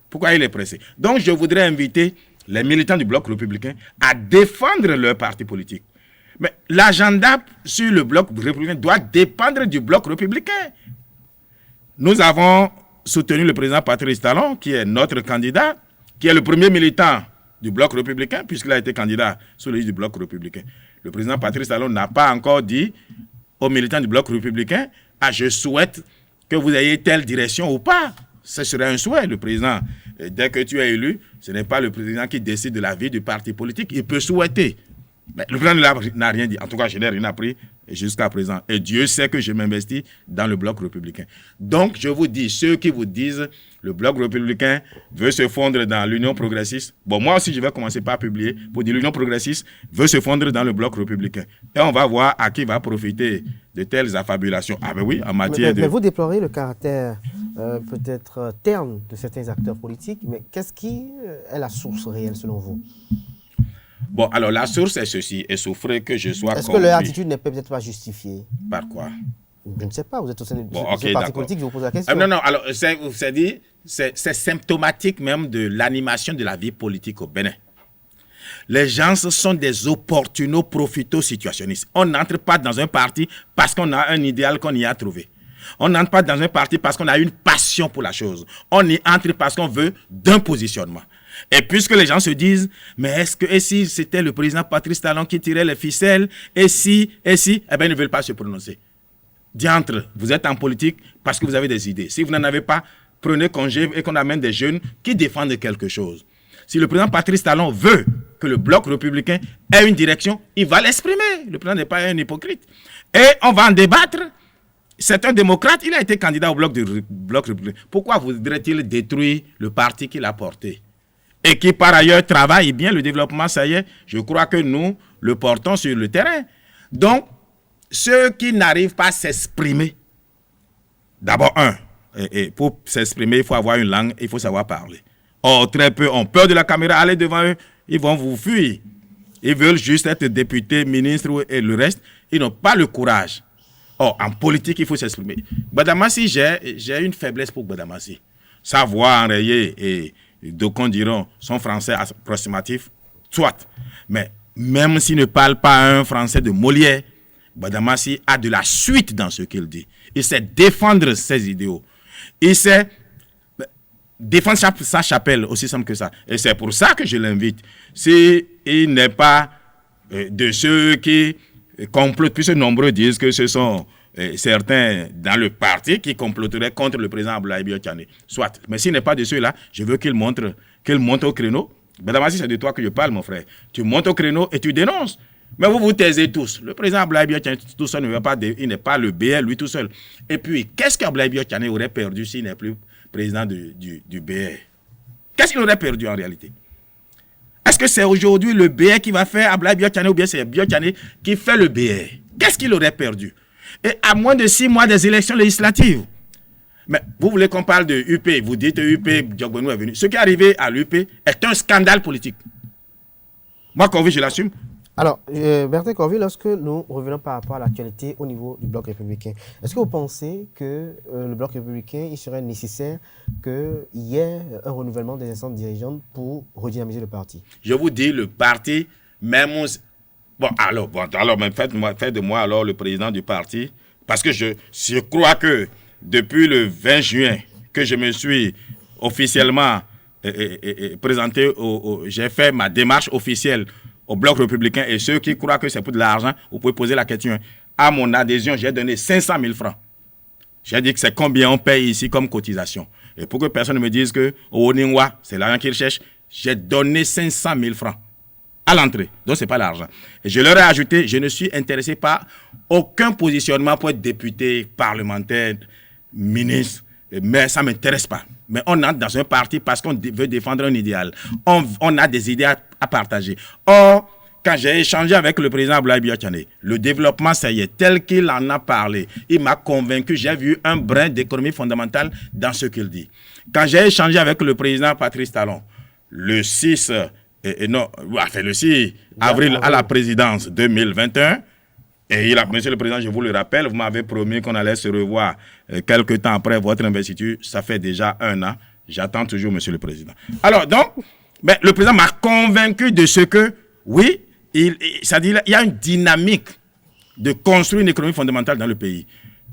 Pourquoi il est pressé? Donc, je voudrais inviter les militants du Bloc républicain à défendre leur parti politique. Mais l'agenda sur le bloc républicain doit dépendre du bloc républicain. Nous avons soutenu le président Patrice Talon, qui est notre candidat, qui est le premier militant du bloc républicain, puisqu'il a été candidat sur le liste du bloc républicain. Le président Patrice Talon n'a pas encore dit aux militants du bloc républicain « Ah, je souhaite que vous ayez telle direction ou pas ». Ce serait un souhait. Le président, dès que tu es élu, ce n'est pas le président qui décide de la vie du parti politique. Il peut souhaiter. Mais le président n'a rien dit. En tout cas, je n'ai rien appris jusqu'à présent. Et Dieu sait que je m'investis dans le bloc républicain. Donc, je vous dis, ceux qui vous disent le bloc républicain veut se fondre dans l'Union progressiste. Bon, moi aussi, je vais commencer par publier pour dire l'Union progressiste veut se fondre dans le bloc républicain. Et on va voir à qui va profiter de telles affabulations. Ah ben oui, en matière de... Mais vous déplorez le caractère peut-être terne de certains acteurs politiques, mais qu'est-ce qui est la source réelle selon vous? Bon, alors la source est ceci, et souffrez que je sois Est-ce que leur attitude n'est peut-être pas justifiée? Par quoi? Je ne sais pas, vous êtes au sein de ce parti politique, je vous pose la question. Non, alors c'est symptomatique même de l'animation de la vie politique au Bénin. Les gens sont des opportunos, profitos, situationnistes. On n'entre pas dans un parti parce qu'on a un idéal qu'on y a trouvé. On n'entre pas dans un parti parce qu'on a une passion pour la chose. On y entre parce qu'on veut d'un positionnement. Et puisque les gens se disent, mais et si c'était le président Patrice Talon qui tirait les ficelles, et si, eh bien, ils ne veulent pas se prononcer. Diantre, vous êtes en politique parce que vous avez des idées. Si vous n'en avez pas, prenez congé et qu'on amène des jeunes qui défendent quelque chose. Si le président Patrice Talon veut que le bloc républicain ait une direction, il va l'exprimer. Le président n'est pas un hypocrite. Et on va en débattre. C'est un démocrate, il a été candidat au bloc républicain. Pourquoi voudrait-il détruire le parti qu'il a porté? Et qui par ailleurs travaille bien le développement, ça y est, je crois que nous le portons sur le terrain. Donc, ceux qui n'arrivent pas à s'exprimer, d'abord et pour s'exprimer, il faut avoir une langue, il faut savoir parler. Or, très peu ont peur de la caméra, allez devant eux, ils vont vous fuir. Ils veulent juste être députés, ministres et le reste, ils n'ont pas le courage. Or, en politique, il faut s'exprimer. Gbadamassi, j'ai une faiblesse pour Gbadamassi. Sa voix enrayée et d'aucuns diront son français approximatif, soit. Mais même s'il ne parle pas un français de Molière, Gbadamassi a de la suite dans ce qu'il dit. Il sait défendre ses idéaux. Il sait défendre sa chapelle, aussi simple que ça. Et c'est pour ça que je l'invite. S'il n'est pas de ceux qui complotent, puisque nombreux disent que ce sont certains dans le parti qui comploteraient contre le président Abdoulaye Biotchane. Soit. Mais s'il n'est pas de ceux-là, je veux qu'il monte au créneau. Gbadamassi, c'est de toi que je parle, mon frère. Tu montes au créneau et tu dénonces. Mais vous vous taisez tous. Le président Abdoulaye Biotchane tout seul ne veut pas, il n'est pas le BR, lui tout seul. Et puis, qu'est-ce qu'Abdoulaye Biotchane aurait perdu s'il n'est plus président du BR? Qu'est-ce qu'il aurait perdu en réalité? Est-ce que c'est aujourd'hui le BR qui va faire Abdoulaye Biotchane ou bien c'est Biotchane qui fait le BR? Qu'est-ce qu'il aurait perdu? Et à moins de 6 mois des élections législatives. Mais vous voulez qu'on parle de UP, vous dites UP, Diogbenou est venu. Ce qui est arrivé à l'UP est un scandale politique. Moi, Corvi, je l'assume. Alors, Bertin Corvi, lorsque nous revenons par rapport à l'actualité au niveau du bloc républicain, est-ce que vous pensez que le bloc républicain, il serait nécessaire qu'il y ait un renouvellement des instances dirigeantes pour redynamiser le parti? Je vous dis, le parti, même... Bon, alors, mais faites de moi alors le président du parti, parce que je crois que depuis le 20 juin que je me suis officiellement présenté, j'ai fait ma démarche officielle au bloc républicain, et ceux qui croient que c'est pour de l'argent, vous pouvez poser la question. À mon adhésion, j'ai donné 500 000 francs. J'ai dit que c'est combien on paye ici comme cotisation. Et pour que personne ne me dise que au Oningwa, c'est l'argent qu'ils cherchent, j'ai donné 500 000 francs à l'entrée. Donc, ce n'est pas l'argent. Et je leur ai ajouté, je ne suis intéressé par aucun positionnement pour être député, parlementaire, ministre, mais ça ne m'intéresse pas. Mais on entre dans un parti parce qu'on veut défendre un idéal. On a des idées à partager. Or, quand j'ai échangé avec le président Abdoulaye Biotchane, le développement, ça y est, tel qu'il en a parlé, il m'a convaincu, j'ai vu un brin d'économie fondamentale dans ce qu'il dit. Quand j'ai échangé avec le président Patrice Talon, le 6 avril à la présidence 2021, et monsieur le président, je vous le rappelle, vous m'avez promis qu'on allait se revoir quelques temps après votre investiture. Ça fait déjà 1 an. J'attends toujours monsieur le président. Alors donc, le président m'a convaincu de ce que, oui, c'est-à-dire il y a une dynamique de construire une économie fondamentale dans le pays.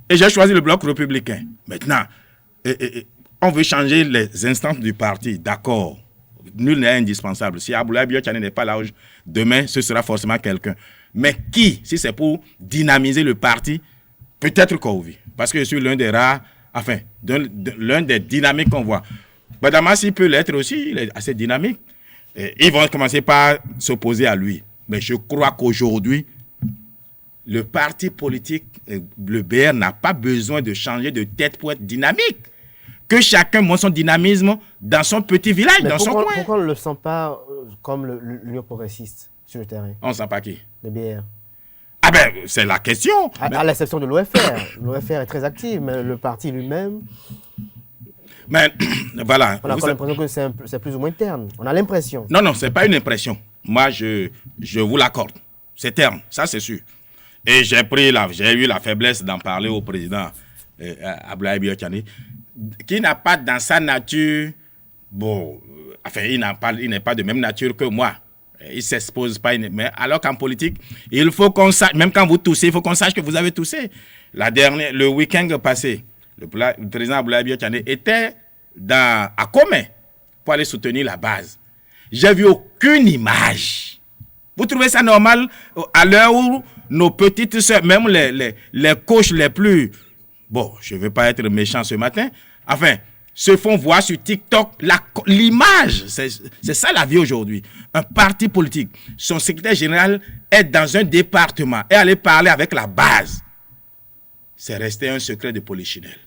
Et j'ai choisi le bloc républicain. Maintenant, on veut changer les instances du parti, d'accord. Nul n'est indispensable. Si Abdoulaye Biya Tchane n'est pas là, demain, ce sera forcément quelqu'un. Mais qui, si c'est pour dynamiser le parti, peut-être Kouvi. Parce que je suis l'un des rares, enfin, l'un des dynamiques qu'on voit. Badamassi peut l'être aussi, il est assez dynamique. Et ils vont commencer par s'opposer à lui. Mais je crois qu'aujourd'hui, le parti politique, le BR, n'a pas besoin de changer de tête pour être dynamique. Que chacun montre son dynamisme dans son petit village, dans son coin. Pourquoi on ne le sent pas comme l'Union progressiste sur le terrain? On ne sent pas qui? Le BR. Ah ben, c'est la question. À l'exception de l'OFR. L'OFR est très actif, mais le parti lui-même... Mais voilà. On a l'impression que c'est plus ou moins terne. On a l'impression. Non, ce n'est pas une impression. Moi, je vous l'accorde. C'est terne, ça c'est sûr. Et j'ai eu la faiblesse d'en parler au président Abdoulaye Biya Tchane, qui n'a pas dans sa nature, il n'est pas de même nature que moi. Il ne s'expose pas. Mais alors qu'en politique, il faut qu'on sache, même quand vous toussez, il faut qu'on sache que vous avez toussé. Le week-end passé, le président Abdoulaye Biya Tchane était à Comé pour aller soutenir la base. J'ai vu aucune image. Vous trouvez ça normal à l'heure où nos petites soeurs, même les coachs les plus... Bon, je ne veux pas être méchant ce matin. Enfin, se font voir sur TikTok l'image. C'est ça la vie aujourd'hui. Un parti politique, son secrétaire général est dans un département et aller parler avec la base. C'est resté un secret de polichinelle.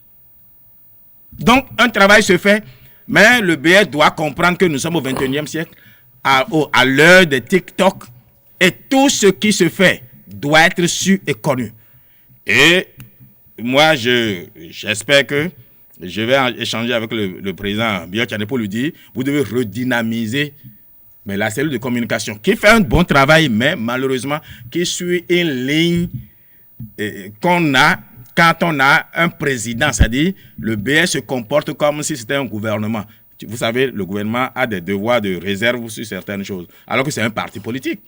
Donc, un travail se fait, mais le BR doit comprendre que nous sommes au 21e siècle, à l'heure des TikTok, et tout ce qui se fait doit être su et connu. Et moi, j'espère que je vais échanger avec le président Biya Tchane pour lui dire, vous devez redynamiser la cellule de communication, qui fait un bon travail, mais malheureusement, qui suit une ligne qu'on a quand on a un président, c'est-à-dire le BR se comporte comme si c'était un gouvernement. Vous savez, le gouvernement a des devoirs de réserve sur certaines choses, alors que c'est un parti politique.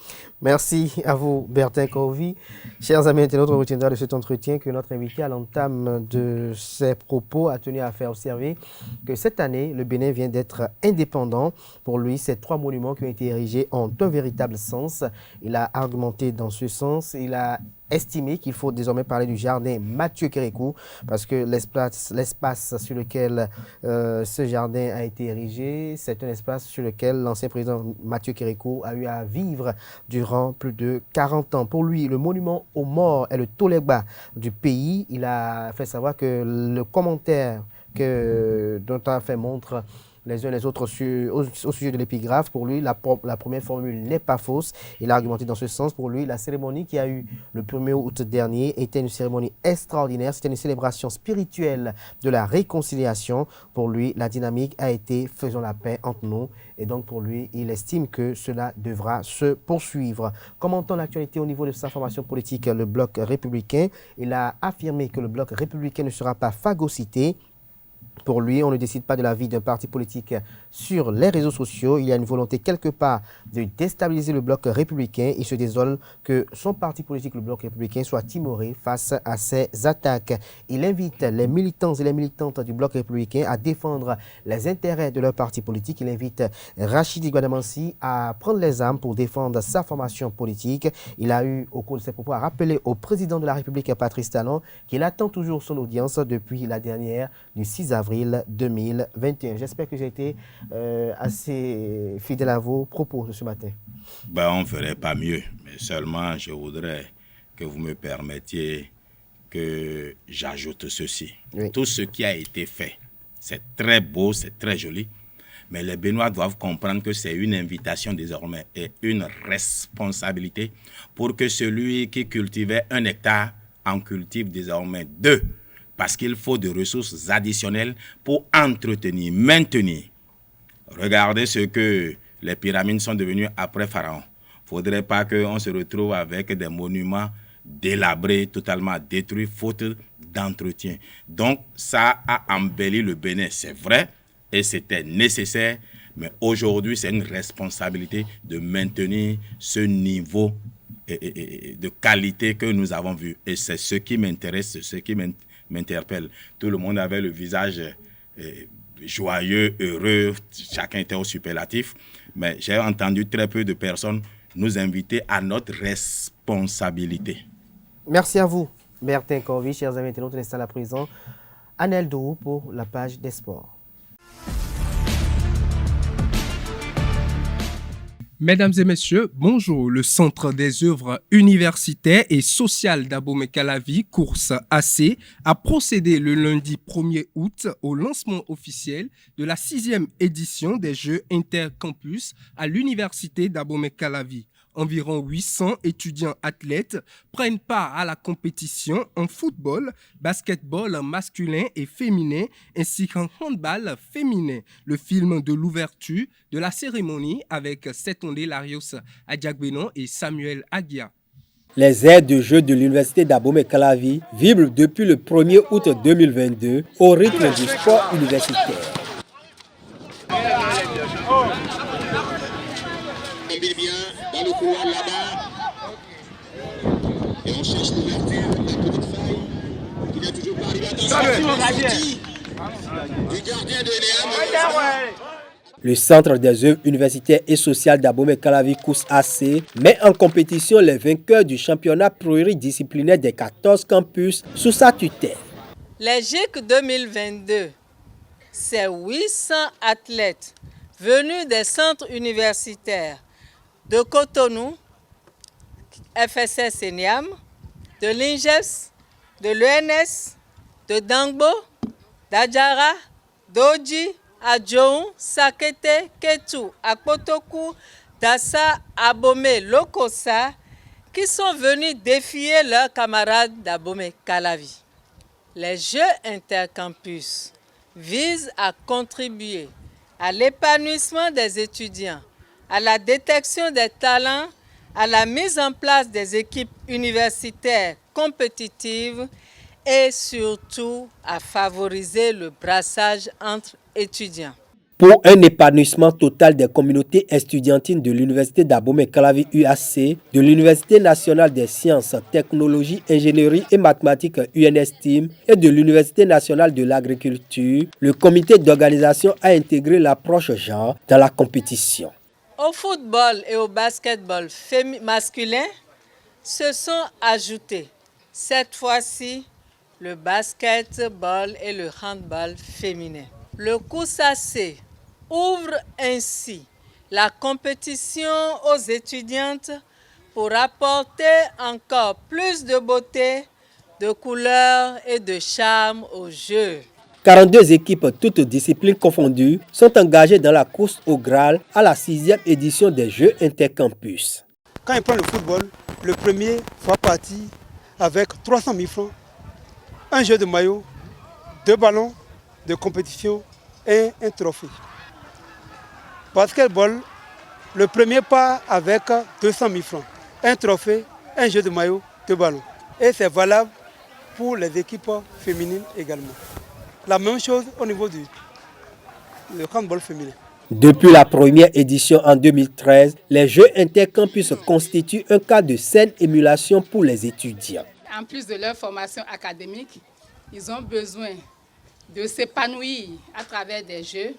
Merci à vous, Bertin Kouvi. Chers amis internautes, on retiendra de cet entretien que notre invité, à l'entame de ses propos, a tenu à faire observer que cette année, le Bénin vient d'être indépendant. Pour lui, ces 3 monuments qui ont été érigés ont un véritable sens. Il a argumenté dans ce sens. Il a estimé qu'il faut désormais parler du jardin Mathieu Kérékou parce que l'espace sur lequel ce jardin a été érigé, c'est un espace sur lequel l'ancien président Mathieu Kérékou a eu à vivre durant plus de 40 ans. Pour lui, le monument aux morts est le Tolegba du pays. Il a fait savoir que le commentaire dont on a fait montre les uns les autres au sujet de l'épigraphe, pour lui, la première formule n'est pas fausse. Il a argumenté dans ce sens. Pour lui, la cérémonie qui a eu le 1er août dernier était une cérémonie extraordinaire. C'était une célébration spirituelle de la réconciliation. Pour lui, la dynamique a été « faisons la paix entre nous ». Et donc, pour lui, il estime que cela devra se poursuivre. Commentant l'actualité au niveau de sa formation politique, le bloc républicain, il a affirmé que le bloc républicain ne sera pas phagocyté. Pour lui, on ne décide pas de la vie d'un parti politique sur les réseaux sociaux. Il y a une volonté quelque part de déstabiliser le bloc républicain. Il se désole que son parti politique, le bloc républicain, soit timoré face à ces attaques. Il invite les militants et les militantes du bloc républicain à défendre les intérêts de leur parti politique. Il invite Rachidi Gwadamansi à prendre les armes pour défendre sa formation politique. Il a eu, au cours de ses propos, à rappeler au président de la République, Patrice Talon, qu'il attend toujours son audience depuis la dernière du 6 avril 2021. J'espère que j'ai été assez fidèle à vos propos de ce matin. On ne ferait pas mieux, mais seulement je voudrais que vous me permettiez que j'ajoute ceci. Oui. Tout ce qui a été fait, c'est très beau, c'est très joli, mais les Béninois doivent comprendre que c'est une invitation désormais et une responsabilité pour que celui qui cultivait 1 hectare en cultive désormais 2. Parce qu'il faut des ressources additionnelles pour entretenir, maintenir. Regardez ce que les pyramides sont devenues après Pharaon. Il ne faudrait pas qu'on se retrouve avec des monuments délabrés, totalement détruits, faute d'entretien. Donc, ça a embelli le Bénin, c'est vrai, et c'était nécessaire. Mais aujourd'hui, c'est une responsabilité de maintenir ce niveau de qualité que nous avons vu. Et c'est ce qui m'intéresse, c'est ce qui m'interpelle. Tout le monde avait le visage joyeux, heureux, chacun était au superlatif. Mais j'ai entendu très peu de personnes nous inviter à notre responsabilité. Merci à vous, Bertin Corvi. Chers amis internautes, on installe à présent Anel Dourou pour la page des sports. Mesdames et messieurs, bonjour. Le Centre des œuvres universitaires et sociales d'Abomey-Calavi, course AC, a procédé le lundi 1er août au lancement officiel de la 6e édition des Jeux intercampus à l'université d'Abomey-Calavi. Environ 800 étudiants athlètes prennent part à la compétition en football, basketball masculin et féminin, ainsi qu'en handball féminin. Le film de l'ouverture de la cérémonie avec Setonde Larios Adjagbenon et Samuel Aguia. Les aires de jeu de l'université d'Abomey-Calavi vibrent depuis le 1er août 2022 au rythme du sport universitaire. Dans le couloir là-bas, et on cherche l'ouverture, la petite faille qui n'est toujours pas arrivée. Attention, du gardien de Léa. Le Centre des œuvres universitaires et sociales d'Abomey-Calavi Course AC met en compétition les vainqueurs du championnat pluridisciplinaire des 14 campus sous sa tutelle. Les GIC 2022, c'est 800 athlètes venus des centres universitaires de Cotonou, FSS et Niam, de l'INGES, de l'ENS, de Dangbo, d'Adjara, d'Oji, Adjoun, Sakete, Ketu, Akpotoku, Dassa, Abomey, Lokosa, qui sont venus défier leurs camarades d'Abomey-Calavi. Les Jeux intercampus visent à contribuer à l'épanouissement des étudiants, à la détection des talents, à la mise en place des équipes universitaires compétitives et surtout à favoriser le brassage entre étudiants. Pour un épanouissement total des communautés estudiantines de l'Université d'Abomey-Calavi UAC, de l'Université nationale des sciences, technologies, ingénierie et mathématiques UNSTIM et de l'Université nationale de l'agriculture, le comité d'organisation a intégré l'approche genre dans la compétition. Au football et au basketball masculin se sont ajoutés cette fois-ci le basketball et le handball féminin. Le COUSAC ouvre ainsi la compétition aux étudiantes pour apporter encore plus de beauté, de couleur et de charme aux Jeux. 42 équipes, toutes disciplines confondues, sont engagées dans la course au Graal à la 6e édition des Jeux intercampus. Quand il prend le football, le premier fait partie avec 300 000 francs, un jeu de maillot, 2 ballons de compétition et un trophée. Basketball, le premier part avec 200 000 francs, un trophée, un jeu de maillot, 2 ballons. Et c'est valable pour les équipes féminines également. La même chose au niveau du handball féminin. Depuis la première édition en 2013, les Jeux intercampus constituent un cas de saine émulation pour les étudiants. En plus de leur formation académique, ils ont besoin de s'épanouir à travers des jeux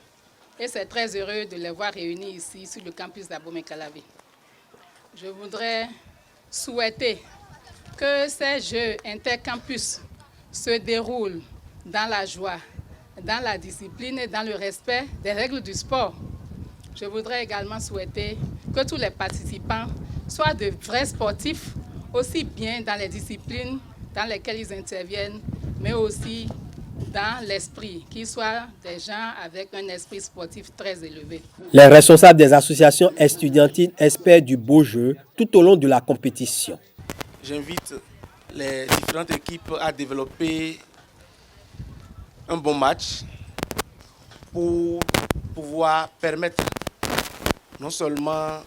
et c'est très heureux de les voir réunis ici sur le campus d'Abomey-Calavi. Je voudrais souhaiter que ces Jeux intercampus se déroulent dans la joie, dans la discipline et dans le respect des règles du sport. Je voudrais également souhaiter que tous les participants soient de vrais sportifs, aussi bien dans les disciplines dans lesquelles ils interviennent, mais aussi dans l'esprit, qu'ils soient des gens avec un esprit sportif très élevé. Les responsables des associations estudiantines espèrent du beau jeu tout au long de la compétition. J'invite les différentes équipes à développer un bon match pour pouvoir permettre non seulement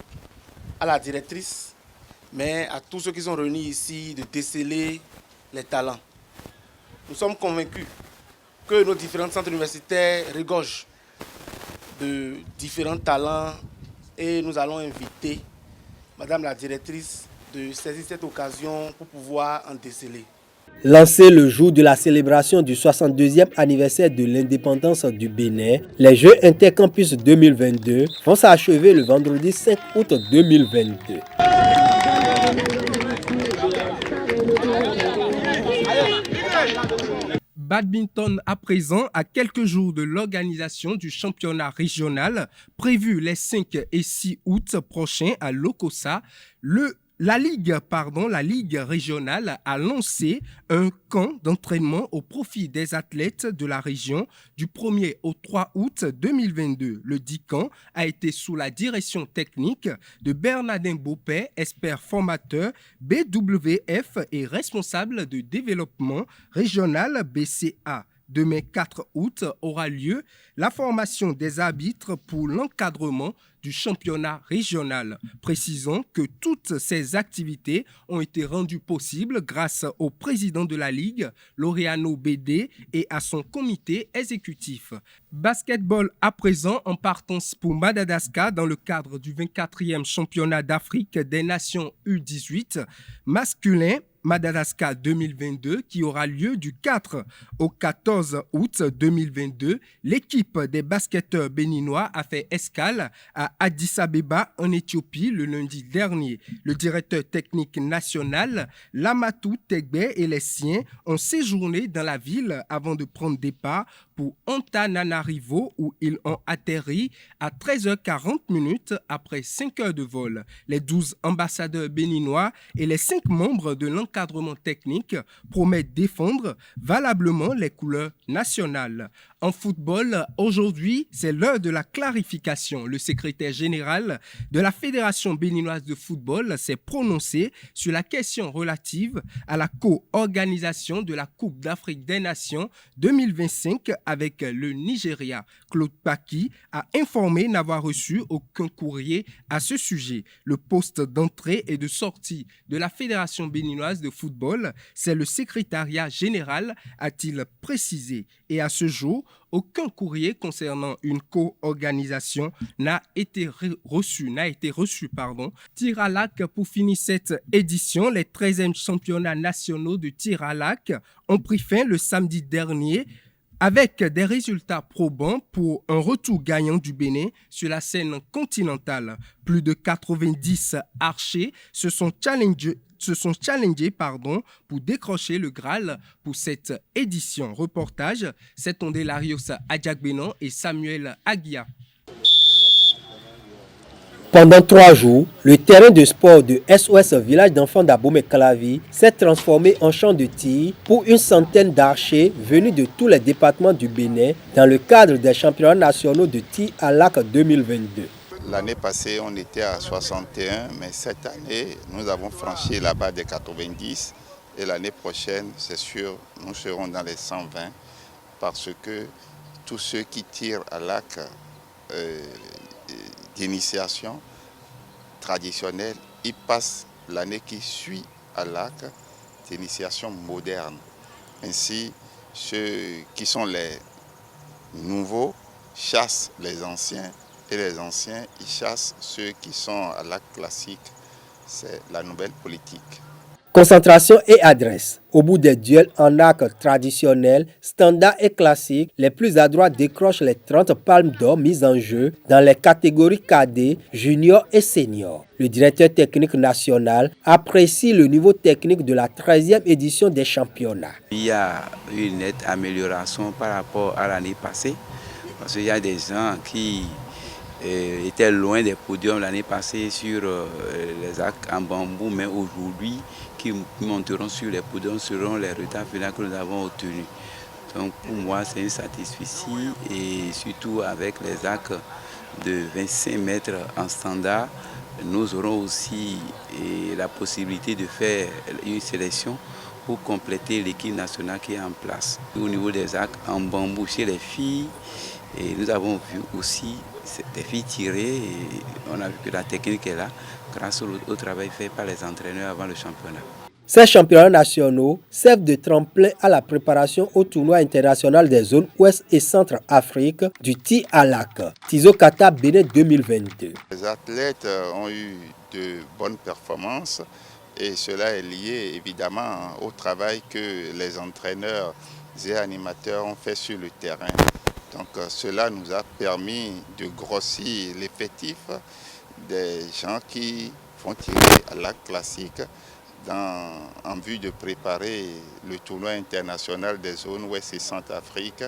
à la directrice, mais à tous ceux qui sont réunis ici de déceler les talents. Nous sommes convaincus que nos différents centres universitaires regorgent de différents talents et nous allons inviter Madame la directrice de saisir cette occasion pour pouvoir en déceler. Lancé le jour de la célébration du 62e anniversaire de l'indépendance du Bénin, les Jeux Intercampus 2022 vont s'achever le vendredi 5 août 2022. Badminton à présent, à quelques jours de l'organisation du championnat régional prévu les 5 et 6 août prochains à Lokossa, la Ligue régionale a lancé un camp d'entraînement au profit des athlètes de la région du 1er au 3 août 2022. Le dit camp a été sous la direction technique de Bernardin Beaupet, expert formateur BWF et responsable de développement régional BCA. Demain 4 août aura lieu la formation des arbitres pour l'encadrement du championnat régional. Précisons que toutes ces activités ont été rendues possibles grâce au président de la Ligue, Laureano Bédé, et à son comité exécutif. Basketball à présent en partance pour Madagascar dans le cadre du 24e championnat d'Afrique des Nations U18 masculin Madagascar 2022 qui aura lieu du 4 au 14 août 2022. L'équipe des basketteurs béninois a fait escale à Addis Abeba en Éthiopie le lundi dernier. Le directeur technique national, Lamatou Tegbe, et les siens ont séjourné dans la ville avant de prendre départ pour Antananarivo où ils ont atterri à 13h40 après 5 heures de vol. Les 12 ambassadeurs béninois et les 5 membres de l'encadrement technique promettent défendre valablement les couleurs nationales. En football, aujourd'hui, c'est l'heure de la clarification. Le secrétaire général de la Fédération béninoise de football s'est prononcé sur la question relative à la co-organisation de la Coupe d'Afrique des Nations 2025 avec le Nigeria. Claude Paki a informé n'avoir reçu aucun courrier à ce sujet. Le poste d'entrée et de sortie de la Fédération béninoise de football, c'est le secrétariat général, a-t-il précisé. Et à ce jour, aucun courrier concernant une co-organisation n'a été reçu. Tir à l'arc pour finir cette édition. Les 13e championnats nationaux de tir à l'arc ont pris fin le samedi dernier avec des résultats probants pour un retour gagnant du Bénin sur la scène continentale. Plus de 90 archers se sont challengés pour décrocher le Graal pour cette édition. Reportage, c'est Tondé Larios Adjagbenon et Samuel Aguia. Pendant 3 jours, le terrain de sport de SOS Village d'enfants d'Abomey-Calavi s'est transformé en champ de tir pour une centaine d'archers venus de tous les départements du Bénin dans le cadre des championnats nationaux de tir à l'arc 2022. L'année passée, on était à 61, mais cette année, nous avons franchi la barre des 90. Et l'année prochaine, c'est sûr, nous serons dans les 120 parce que tous ceux qui tirent à l'arc d'initiation traditionnelle, ils passent l'année qui suit à l'arc d'initiation moderne. Ainsi, ceux qui sont les nouveaux chassent les anciens et les anciens ils chassent ceux qui sont à l'arc classique. C'est la nouvelle politique. Concentration et adresse. Au bout des duels en arc traditionnel, standard et classique, les plus adroits décrochent les 30 palmes d'or mises en jeu dans les catégories cadets, juniors et seniors. Le directeur technique national apprécie le niveau technique de la 13e édition des championnats. Il y a une nette amélioration par rapport à l'année passée, parce qu'il y a des gens qui étaient loin des podiums l'année passée sur les arcs en bambou, mais aujourd'hui, qui monteront sur les podiums seront les retards finaux que nous avons obtenus. Donc pour moi, c'est une satisfaction et surtout avec les arcs de 25 mètres en standard, nous aurons aussi la possibilité de faire une sélection pour compléter l'équipe nationale qui est en place. Au niveau des arcs en bambou chez les filles, et nous avons vu aussi des filles tirer et on a vu que la technique est là grâce au travail fait par les entraîneurs avant le championnat. Ces championnats nationaux servent de tremplin à la préparation au tournoi international des zones Ouest et Centre-Afrique du tir à l'arc, Tizo-Kata Bénin 2022. Les athlètes ont eu de bonnes performances et cela est lié évidemment au travail que les entraîneurs et animateurs ont fait sur le terrain. Donc cela nous a permis de grossir l'effectif des gens qui font tirer à l'arc classique en vue de préparer le tournoi international des zones Ouest et Centre-Afrique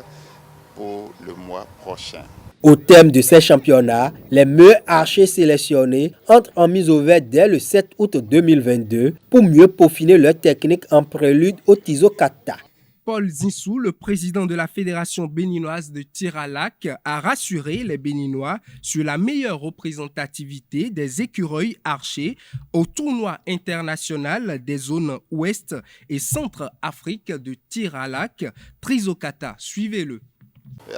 pour le mois prochain. Au terme de ces championnats, les meilleurs archers sélectionnés entrent en mise au vert dès le 7 août 2022 pour mieux peaufiner leur technique en prélude au Tizo-Kata. Paul Zinsou, le président de la Fédération béninoise de tir à l'arc, a rassuré les Béninois sur la meilleure représentativité des écureuils archers au tournoi international des zones Ouest et Centre-Afrique de tir à l'arc, Tizo-Kata. Suivez-le.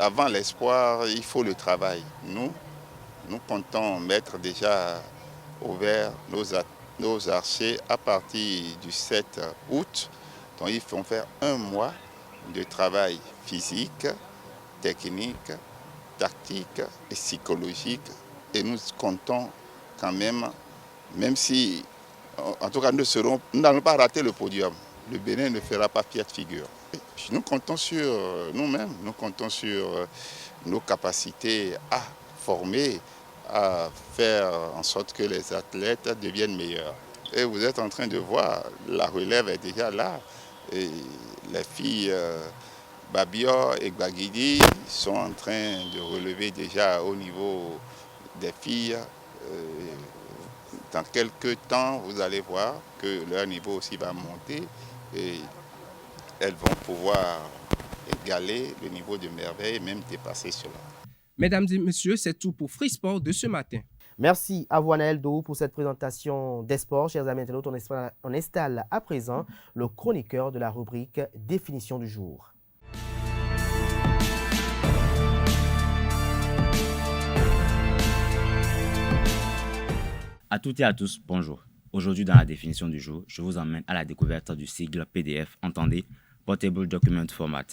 Avant l'espoir, il faut le travail. Nous comptons mettre déjà au vert nos archers à partir du 7 août. Donc ils vont faire un mois de travail physique, technique, tactique et psychologique. Et nous comptons quand même si, en tout cas nous n'allons pas rater le podium. Le Bénin ne fera pas piètre figure. Nous comptons sur nous-mêmes, nous comptons sur nos capacités à former, à faire en sorte que les athlètes deviennent meilleurs. Et vous êtes en train de voir, la relève est déjà là. Et les filles Babior et Gbagidi sont en train de relever déjà au niveau des filles. Dans quelques temps, vous allez voir que leur niveau aussi va monter et elles vont pouvoir égaler le niveau de merveille et même dépasser cela. Mesdames et messieurs, c'est tout pour Free Sport de ce matin. Merci à vous, Anaël Dou, pour cette présentation des sports. Chers amis internautes, on installe à présent le chroniqueur de la rubrique Définition du jour. À toutes et à tous, bonjour. Aujourd'hui, dans la définition du jour, je vous emmène à la découverte du sigle PDF, entendez Portable Document Format.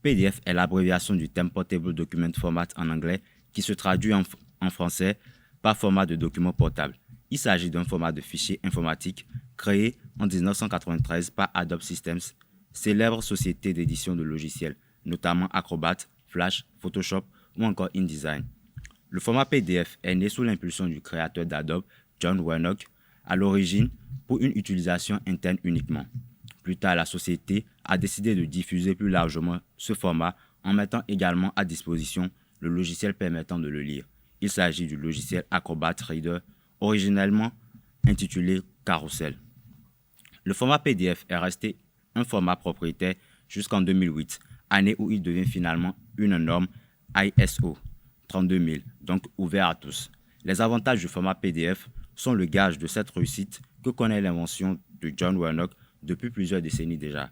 PDF est l'abréviation du terme Portable Document Format en anglais qui se traduit en français par format de document portable. Il s'agit d'un format de fichier informatique créé en 1993 par Adobe Systems, célèbre société d'édition de logiciels, notamment Acrobat, Flash, Photoshop ou encore InDesign. Le format PDF est né sous l'impulsion du créateur d'Adobe, John Warnock, à l'origine pour une utilisation interne uniquement. Plus tard, la société a décidé de diffuser plus largement ce format en mettant également à disposition le logiciel permettant de le lire. Il s'agit du logiciel Acrobat Reader, originellement intitulé Carousel. Le format PDF est resté un format propriétaire jusqu'en 2008, année où il devient finalement une norme ISO 32000, donc ouvert à tous. Les avantages du format PDF sont le gage de cette réussite que connaît l'invention de John Warnock depuis plusieurs décennies déjà.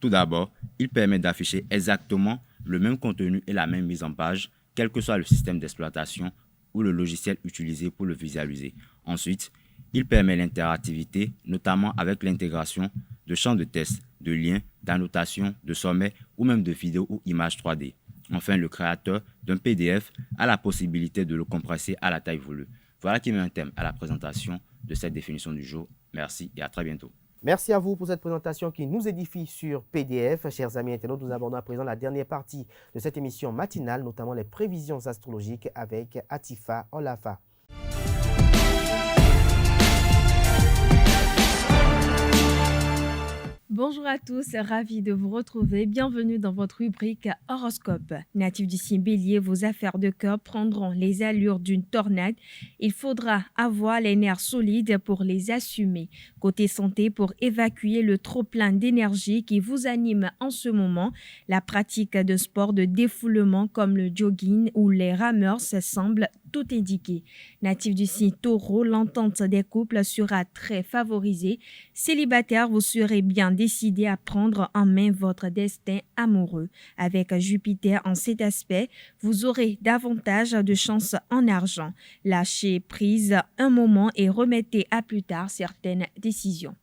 Tout d'abord, il permet d'afficher exactement le même contenu et la même mise en page, quel que soit le système d'exploitation ou le logiciel utilisé pour le visualiser. Ensuite, il permet l'interactivité, notamment avec l'intégration de champs de test, de liens, d'annotations, de sommets ou même de vidéos ou images 3D. Enfin, le créateur d'un PDF a la possibilité de le compresser à la taille voulue. Voilà qui met un thème à la présentation de cette définition du jour. Merci et à très bientôt. Merci à vous pour cette présentation qui nous édifie sur PDF. Chers amis internautes, nous abordons à présent la dernière partie de cette émission matinale, notamment les prévisions astrologiques avec Atifa Olafa. Bonjour à tous, ravi de vous retrouver. Bienvenue dans votre rubrique horoscope. Natif du signe Bélier, vos affaires de cœur prendront les allures d'une tornade. Il faudra avoir les nerfs solides pour les assumer. Côté santé, pour évacuer le trop-plein d'énergie qui vous anime en ce moment, la pratique de sport de défoulement comme le jogging ou les rameurs semble tout indiqué. Natif du signe Taureau, l'entente des couples sera très favorisée. Célibataire, vous serez bien décidé à prendre en main votre destin amoureux. Avec Jupiter en cet aspect, vous aurez davantage de chances en argent. Lâchez prise un moment et remettez à plus tard certaines décisions.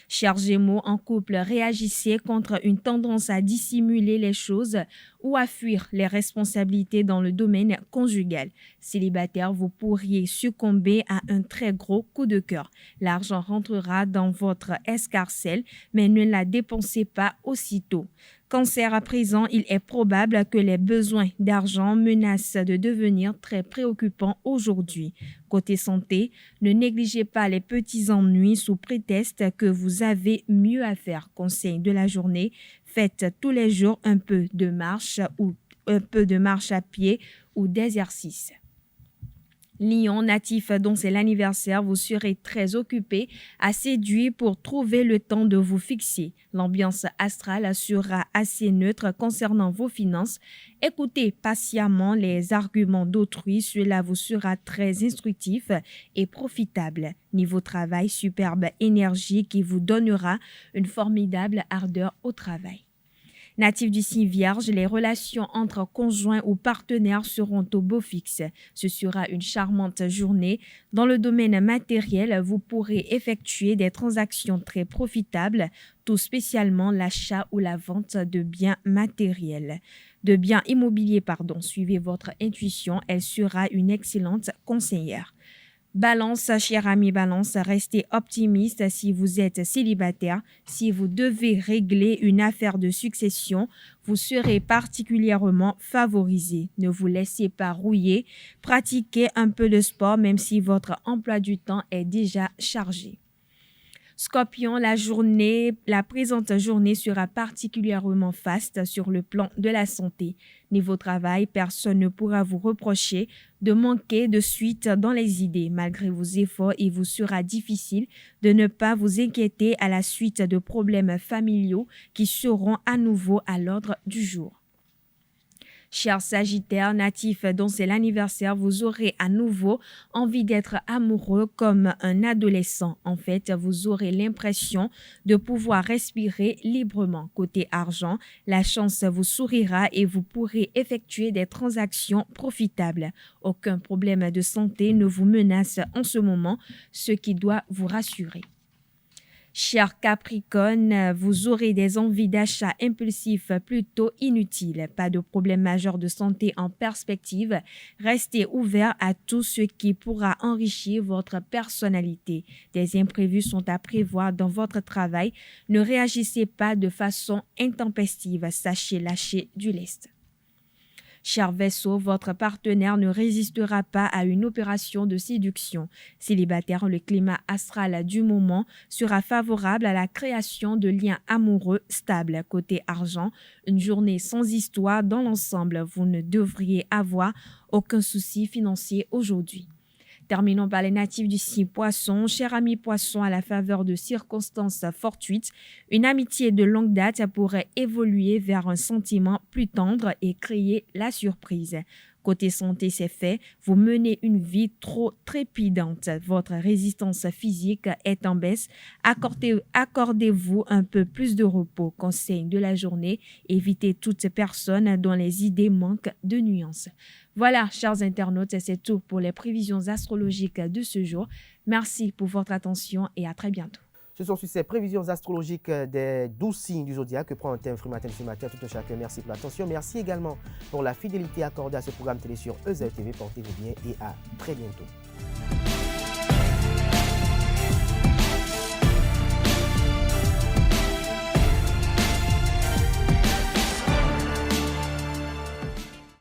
Chers Gémeaux, en couple, réagissez contre une tendance à dissimuler les choses ou à fuir les responsabilités dans le domaine conjugal. Célibataire, vous pourriez succomber à un très gros coup de cœur. L'argent rentrera dans votre escarcelle, mais ne la dépensez pas aussitôt. Cancer, à présent, il est probable que les besoins d'argent menacent de devenir très préoccupants aujourd'hui. Côté santé, ne négligez pas les petits ennuis sous prétexte que vous avez mieux à faire. Conseil de la journée, faites tous les jours un peu de marche à pied ou d'exercice. Lion, natif dont c'est l'anniversaire, vous serez très occupé à séduire pour trouver le temps de vous fixer. L'ambiance astrale sera assez neutre concernant vos finances. Écoutez patiemment les arguments d'autrui, cela vous sera très instructif et profitable. Niveau travail, superbe énergie qui vous donnera une formidable ardeur au travail. Natif du signe Vierge, les relations entre conjoints ou partenaires seront au beau fixe. Ce sera une charmante journée. Dans le domaine matériel, vous pourrez effectuer des transactions très profitables, tout spécialement l'achat ou la vente de biens matériels. De biens immobiliers, Suivez votre intuition, elle sera une excellente conseillère. Balance, cher ami Balance, restez optimiste si vous êtes célibataire. Si vous devez régler une affaire de succession, vous serez particulièrement favorisé. Ne vous laissez pas rouiller. Pratiquez un peu de sport même si votre emploi du temps est déjà chargé. Scorpion, la présente journée sera particulièrement faste sur le plan de la santé. Niveau travail, personne ne pourra vous reprocher de manquer de suite dans les idées. Malgré vos efforts, il vous sera difficile de ne pas vous inquiéter à la suite de problèmes familiaux qui seront à nouveau à l'ordre du jour. Cher Sagittaire, natif dont c'est l'anniversaire, vous aurez à nouveau envie d'être amoureux comme un adolescent. En fait, vous aurez l'impression de pouvoir respirer librement. Côté argent, la chance vous sourira et vous pourrez effectuer des transactions profitables. Aucun problème de santé ne vous menace en ce moment, ce qui doit vous rassurer. Cher Capricorne, vous aurez des envies d'achat impulsifs plutôt inutiles. Pas de problème majeur de santé en perspective. Restez ouvert à tout ce qui pourra enrichir votre personnalité. Des imprévus sont à prévoir dans votre travail. Ne réagissez pas de façon intempestive. Sachez lâcher du lest. Cher Verseau, votre partenaire ne résistera pas à une opération de séduction. Célibataire, le climat astral du moment sera favorable à la création de liens amoureux stables. Côté argent, une journée sans histoire dans l'ensemble. Vous ne devriez avoir aucun souci financier aujourd'hui. Terminons par les natifs du signe Poisson. Cher ami Poisson, à la faveur de circonstances fortuites, une amitié de longue date pourrait évoluer vers un sentiment plus tendre et créer la surprise. Côté santé, c'est fait. Vous menez une vie trop trépidante. Votre résistance physique est en baisse. Accordez-vous un peu plus de repos. Conseil de la journée, évitez toute personne dont les idées manquent de nuances. Voilà, chers internautes, c'est tout pour les prévisions astrologiques de ce jour. Merci pour votre attention et à très bientôt. Ce sont sur ces prévisions astrologiques des 12 signes du zodiaque que prend un thème Freematin ce matin. Tout un chacun, merci pour l'attention. Merci également pour la fidélité accordée à ce programme télé sur EZTV. Portez-vous bien et à très bientôt.